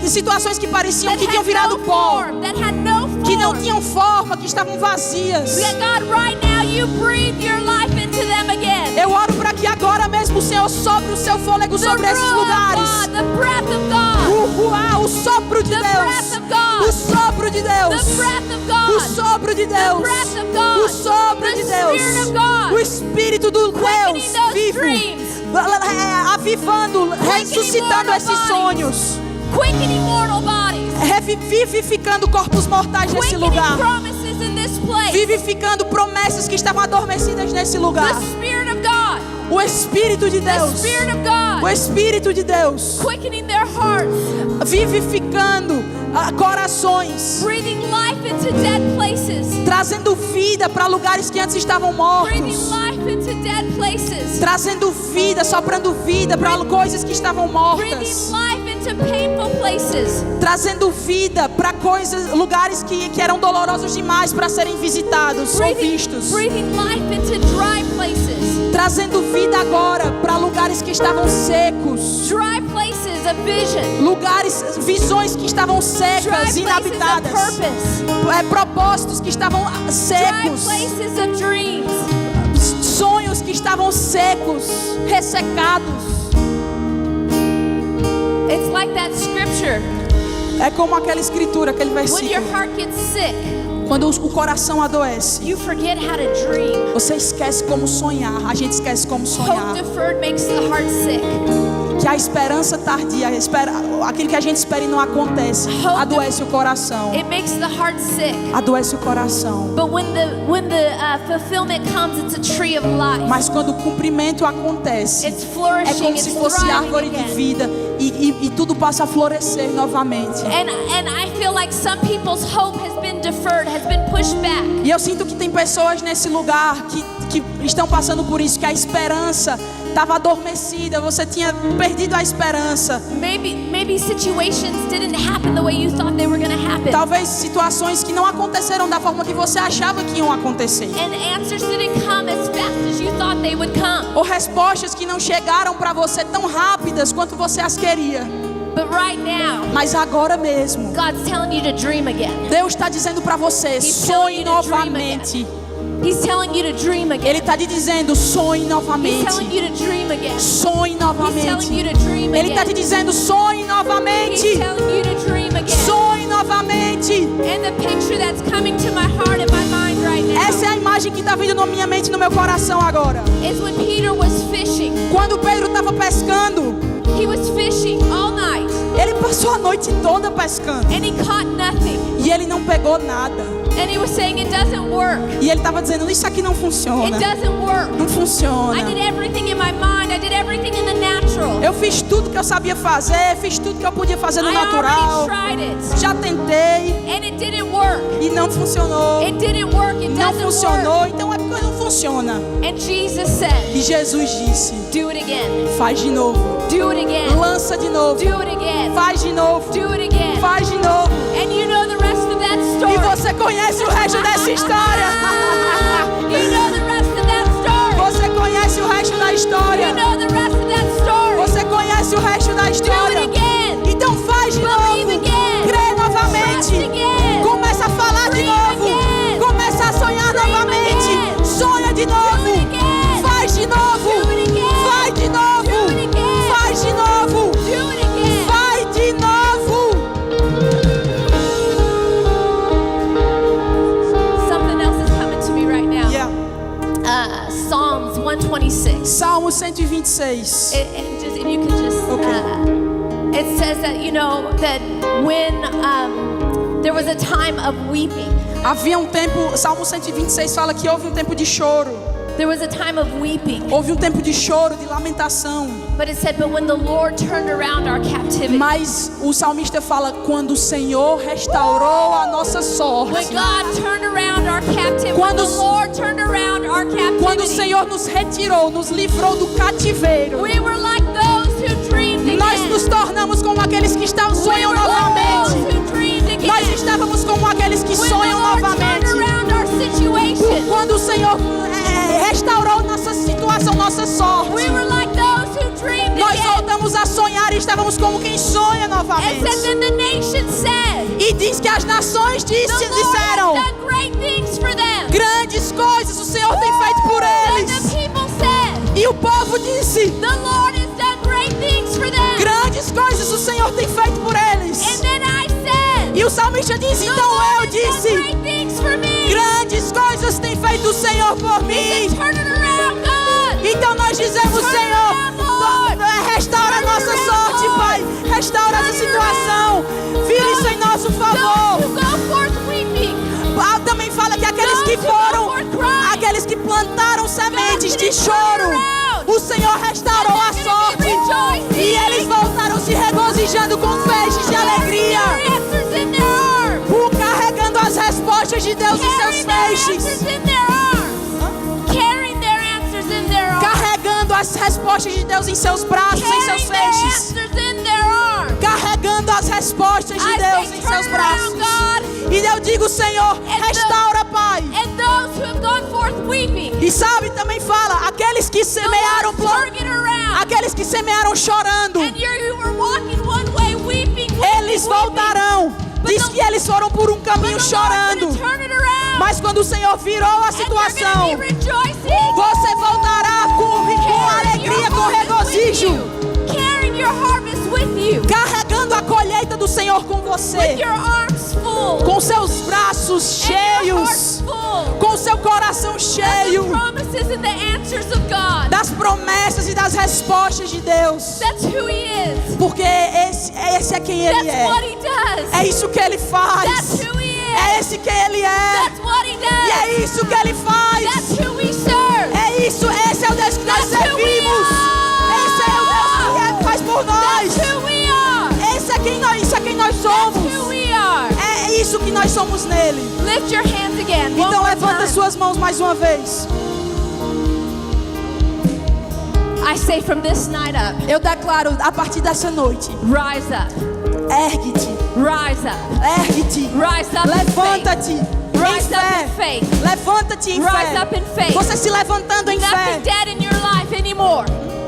[SPEAKER 2] situações que pareciam
[SPEAKER 1] that
[SPEAKER 2] que tinham
[SPEAKER 1] had
[SPEAKER 2] virado
[SPEAKER 1] no
[SPEAKER 2] pó,
[SPEAKER 1] form, that had no
[SPEAKER 2] que não
[SPEAKER 1] form.
[SPEAKER 2] tinham forma, que estavam vazias.
[SPEAKER 1] That God, right now, you breathe your life into them again.
[SPEAKER 2] Eu oro para que agora mesmo o Senhor sobre o seu fôlego
[SPEAKER 1] The
[SPEAKER 2] sobre esses
[SPEAKER 1] ruah of
[SPEAKER 2] lugares.
[SPEAKER 1] God, the breath of God,
[SPEAKER 2] O sopro de
[SPEAKER 1] The
[SPEAKER 2] Deus.
[SPEAKER 1] breath of God.
[SPEAKER 2] O sopro de Deus.
[SPEAKER 1] the breath of
[SPEAKER 2] O
[SPEAKER 1] God,
[SPEAKER 2] sopro de Deus.
[SPEAKER 1] breath of God.
[SPEAKER 2] O sopro
[SPEAKER 1] The
[SPEAKER 2] de Deus.
[SPEAKER 1] Spirit of God.
[SPEAKER 2] O Espírito do
[SPEAKER 1] Quickening
[SPEAKER 2] Deus
[SPEAKER 1] those
[SPEAKER 2] vivo.
[SPEAKER 1] dreams.
[SPEAKER 2] Avivando, ressuscitando
[SPEAKER 1] mortal
[SPEAKER 2] esses
[SPEAKER 1] bodies.
[SPEAKER 2] sonhos.
[SPEAKER 1] quickening mortal bodies,
[SPEAKER 2] Vivificando corpos mortais nesse
[SPEAKER 1] quickening
[SPEAKER 2] lugar.
[SPEAKER 1] promises in this place.
[SPEAKER 2] Vivificando promessas que estavam adormecidas nesse
[SPEAKER 1] The
[SPEAKER 2] lugar.
[SPEAKER 1] Spirit of God,
[SPEAKER 2] O Espírito de
[SPEAKER 1] the
[SPEAKER 2] Deus.
[SPEAKER 1] Spirit of
[SPEAKER 2] O
[SPEAKER 1] God,
[SPEAKER 2] Espírito de Deus.
[SPEAKER 1] quickening their hearts,
[SPEAKER 2] Vivificando corações.
[SPEAKER 1] breathing life into dead places,
[SPEAKER 2] Trazendo vida para lugares que antes estavam
[SPEAKER 1] breathing
[SPEAKER 2] mortos.
[SPEAKER 1] life into dead places,
[SPEAKER 2] Trazendo vida, soprando vida para coisas que estavam
[SPEAKER 1] breathing
[SPEAKER 2] mortas.
[SPEAKER 1] life into painful places,
[SPEAKER 2] Trazendo vida para lugares que eram dolorosos demais para serem visitados ou vistos.
[SPEAKER 1] breathing life into dry places,
[SPEAKER 2] Trazendo vida agora para lugares que estavam secos.
[SPEAKER 1] dry places of vision,
[SPEAKER 2] Lugares, visões que estavam
[SPEAKER 1] dry
[SPEAKER 2] secas,
[SPEAKER 1] places of
[SPEAKER 2] inabitadas.
[SPEAKER 1] purpose,
[SPEAKER 2] Propósitos que estavam
[SPEAKER 1] dry
[SPEAKER 2] secos.
[SPEAKER 1] places of dreams.
[SPEAKER 2] Sonhos que estavam secos, ressecados.
[SPEAKER 1] It's like that scripture.
[SPEAKER 2] É como aquela escritura, aquele
[SPEAKER 1] When
[SPEAKER 2] versículo.
[SPEAKER 1] your heart gets sick,
[SPEAKER 2] Quando o coração adoece,
[SPEAKER 1] you forget how to dream.
[SPEAKER 2] você esquece como sonhar. A gente esquece como sonhar.
[SPEAKER 1] Hope deferred makes the heart sick.
[SPEAKER 2] Que a esperança tardia, aquilo que a gente espera e não acontece, adoece o coração.
[SPEAKER 1] It makes the heart sick.
[SPEAKER 2] Adoece o coração.
[SPEAKER 1] But when the fulfillment comes, it's a tree of life.
[SPEAKER 2] Mas quando o cumprimento acontece,
[SPEAKER 1] It's
[SPEAKER 2] é
[SPEAKER 1] flourishing.
[SPEAKER 2] como
[SPEAKER 1] It's
[SPEAKER 2] se fosse
[SPEAKER 1] thriving
[SPEAKER 2] árvore de
[SPEAKER 1] again.
[SPEAKER 2] vida e tudo passa a florescer novamente.
[SPEAKER 1] And I feel like some people's hope has been deferred, has been pushed back.
[SPEAKER 2] E eu sinto que tem pessoas nesse lugar que estão passando por isso, que a esperança estava adormecida, você tinha perdido a esperança.
[SPEAKER 1] Maybe situations didn't happen the way you thought they were going to happen.
[SPEAKER 2] Talvez situações que não aconteceram da forma que você achava que iam acontecer.
[SPEAKER 1] And answers didn't come as fast as you thought they would come.
[SPEAKER 2] Ou respostas que não chegaram para você tão rápidas quanto você as queria.
[SPEAKER 1] But right now,
[SPEAKER 2] Mas agora mesmo,
[SPEAKER 1] God's telling you to dream again.
[SPEAKER 2] Deus está dizendo para você,
[SPEAKER 1] He's telling
[SPEAKER 2] sonhe
[SPEAKER 1] you to dream
[SPEAKER 2] novamente.
[SPEAKER 1] He's telling you to dream again.
[SPEAKER 2] Ele está te dizendo, sonhe
[SPEAKER 1] He's
[SPEAKER 2] novamente.
[SPEAKER 1] telling you to dream again.
[SPEAKER 2] Sonhe
[SPEAKER 1] He's telling you
[SPEAKER 2] novamente.
[SPEAKER 1] to dream
[SPEAKER 2] Ele está te
[SPEAKER 1] again.
[SPEAKER 2] dizendo, sonhe
[SPEAKER 1] He's
[SPEAKER 2] novamente.
[SPEAKER 1] telling you to dream again.
[SPEAKER 2] Sonhe novamente.
[SPEAKER 1] And the picture that's coming to my heart and my mind right now
[SPEAKER 2] Essa é a imagem que está vindo na minha mente e no meu coração agora.
[SPEAKER 1] is when Peter was fishing.
[SPEAKER 2] Quando Pedro estava pescando,
[SPEAKER 1] He was fishing all night
[SPEAKER 2] ele passou a noite toda pescando.
[SPEAKER 1] and he caught nothing.
[SPEAKER 2] E ele não pegou nada.
[SPEAKER 1] And he was saying it doesn't work.
[SPEAKER 2] E ele estava dizendo, isso aqui não
[SPEAKER 1] It
[SPEAKER 2] funciona.
[SPEAKER 1] doesn't work.
[SPEAKER 2] Não
[SPEAKER 1] I
[SPEAKER 2] funciona.
[SPEAKER 1] did everything in my mind. I did everything in the natural.
[SPEAKER 2] Eu fiz tudo que eu sabia fazer, fiz tudo que eu podia fazer no
[SPEAKER 1] I
[SPEAKER 2] natural.
[SPEAKER 1] already tried it
[SPEAKER 2] Já tentei
[SPEAKER 1] and it didn't work.
[SPEAKER 2] e não funcionou.
[SPEAKER 1] It didn't work. It
[SPEAKER 2] Não
[SPEAKER 1] doesn't
[SPEAKER 2] funcionou,
[SPEAKER 1] work.
[SPEAKER 2] então é porque não funciona.
[SPEAKER 1] And Jesus said,
[SPEAKER 2] E Jesus disse,
[SPEAKER 1] do it again.
[SPEAKER 2] faz de novo.
[SPEAKER 1] Do it again.
[SPEAKER 2] Lança de novo.
[SPEAKER 1] Do it again.
[SPEAKER 2] Faz de novo.
[SPEAKER 1] Do it again.
[SPEAKER 2] Faz de novo.
[SPEAKER 1] And you know the rest of that story.
[SPEAKER 2] E você conhece o resto dessa história.
[SPEAKER 1] You know the rest of that story.
[SPEAKER 2] Você conhece o resto da história.
[SPEAKER 1] You know the rest of that story.
[SPEAKER 2] Você conhece o resto da
[SPEAKER 1] Do
[SPEAKER 2] história.
[SPEAKER 1] it again.
[SPEAKER 2] Então faz de
[SPEAKER 1] Believe
[SPEAKER 2] novo.
[SPEAKER 1] again.
[SPEAKER 2] Crê
[SPEAKER 1] Trust
[SPEAKER 2] novamente.
[SPEAKER 1] again.
[SPEAKER 2] Começa a falar de
[SPEAKER 1] Dream
[SPEAKER 2] novo.
[SPEAKER 1] again.
[SPEAKER 2] Começa a sonhar
[SPEAKER 1] Dream
[SPEAKER 2] novamente.
[SPEAKER 1] again.
[SPEAKER 2] Sonha de
[SPEAKER 1] Do
[SPEAKER 2] novo.
[SPEAKER 1] it again.
[SPEAKER 2] Faz de novo.
[SPEAKER 1] Do it again.
[SPEAKER 2] Vai de novo.
[SPEAKER 1] Do it again.
[SPEAKER 2] Faz de novo.
[SPEAKER 1] Do it again.
[SPEAKER 2] Vai de novo. 26.
[SPEAKER 1] And you can just.
[SPEAKER 2] Okay.
[SPEAKER 1] It says that that when there was a time of weeping.
[SPEAKER 2] Havia tempo, Salmo 126 fala que houve tempo de choro.
[SPEAKER 1] There was a time of weeping.
[SPEAKER 2] Houve tempo de choro, de lamentação.
[SPEAKER 1] But it said, but when the Lord turned around our captivity.
[SPEAKER 2] Mas o salmista fala quando o Senhor restaurou a nossa sorte.
[SPEAKER 1] When God turned around our captivity.
[SPEAKER 2] Quando
[SPEAKER 1] when the Lord turned around our captivity.
[SPEAKER 2] Quando o Senhor nos retirou, nos livrou do cativeiro.
[SPEAKER 1] We were like those who dreamed again.
[SPEAKER 2] Nós nos tornamos como aqueles que sonham novamente. Nós estávamos como aqueles que sonham novamente. Quando o Senhor restaurou nossa situação, nossa sorte, nós voltamos a sonhar e estávamos como quem sonha novamente. E diz que as nações disseram: grandes coisas o Senhor tem feito por eles. E o povo disse: grandes coisas o Senhor tem feito por eles. E o salmista diz: então eu disse: grandes coisas tem feito o Senhor por mim. Então nós dizemos: Senhor, restaura a nossa sorte, Pai. Restaura essa situação. Vira isso em nosso favor. Também fala que aqueles que foram, aqueles que plantaram sementes de choro, o Senhor restaurou a sorte. E eles voltaram se regozijando com feixes de alegria, carregando as respostas de Deus em seus feixes. Carregando as respostas de Deus em seus braços, em seus feixes. Carregando as respostas de Deus em seus braços. E eu digo: Senhor, restaura, Pai. E sabe, também fala, aqueles que semearam aqueles que semearam chorando, eles voltarão. Diz que eles foram por um caminho chorando, mas quando o Senhor virou a situação, você voltará com alegria, com regozijo, carregando a colheita do Senhor com você, com seus braços cheios, com seu coração cheio das promessas e das respostas de Deus. Porque esse é quem Ele é. É isso que Ele faz. É esse que Ele é. E é isso que Ele faz. É isso, esse é o Deus que nós servimos. Esse é o Deus que faz por nós. Isso é quem nós somos. É isso que nós somos nele. Então levanta suas mãos mais uma vez.
[SPEAKER 1] I say from this night up.
[SPEAKER 2] Eu declaro a partir dessa noite.
[SPEAKER 1] Rise up.
[SPEAKER 2] Ergue-te.
[SPEAKER 1] Rise up.
[SPEAKER 2] Ergue-te.
[SPEAKER 1] Rise up.
[SPEAKER 2] Levanta-te.
[SPEAKER 1] Rise up in faith.
[SPEAKER 2] Levanta-te em fé.
[SPEAKER 1] Rise up in faith.
[SPEAKER 2] Você se levantando em fé.
[SPEAKER 1] Nothing dead in your life anymore.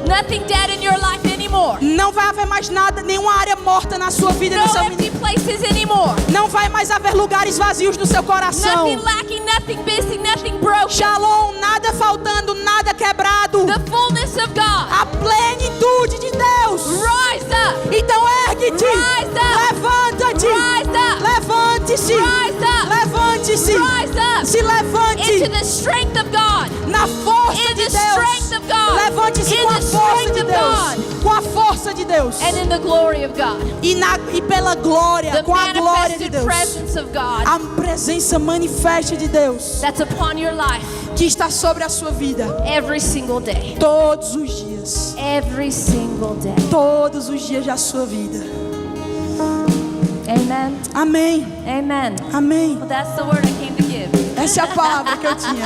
[SPEAKER 1] Nothing dead in your life anymore.
[SPEAKER 2] Não vai haver mais nada, nenhuma área morta na sua vida,
[SPEAKER 1] no
[SPEAKER 2] no seu
[SPEAKER 1] empty places anymore.
[SPEAKER 2] Não vai mais haver lugares vazios no seu coração.
[SPEAKER 1] Nothing lacking, nothing missing, nothing broken.
[SPEAKER 2] Shalom, nada faltando, nada quebrado.
[SPEAKER 1] The fullness of God.
[SPEAKER 2] A plenitude de Deus.
[SPEAKER 1] Rise up.
[SPEAKER 2] Então ergue-te.
[SPEAKER 1] Rise up.
[SPEAKER 2] Levanta-te.
[SPEAKER 1] Rise up.
[SPEAKER 2] Levante-se.
[SPEAKER 1] Rise up.
[SPEAKER 2] Levante-se.
[SPEAKER 1] Rise up.
[SPEAKER 2] Se levante.
[SPEAKER 1] Into the strength of God.
[SPEAKER 2] Na força de Deus. Levante-se com a força de Deus. Com a força de Deus.
[SPEAKER 1] And in the glory of God.
[SPEAKER 2] E pela glória, com a glória de Deus.
[SPEAKER 1] Presence of God.
[SPEAKER 2] A presença manifesta de Deus.
[SPEAKER 1] That's upon your life.
[SPEAKER 2] Que está sobre a sua vida.
[SPEAKER 1] Every single day.
[SPEAKER 2] Todos os dias.
[SPEAKER 1] Every single day.
[SPEAKER 2] Todos os dias da sua vida.
[SPEAKER 1] Amen.
[SPEAKER 2] Amém.
[SPEAKER 1] Amen.
[SPEAKER 2] Amém.
[SPEAKER 1] Well, that's the word I came to give.
[SPEAKER 2] Essa é a palavra que eu tinha.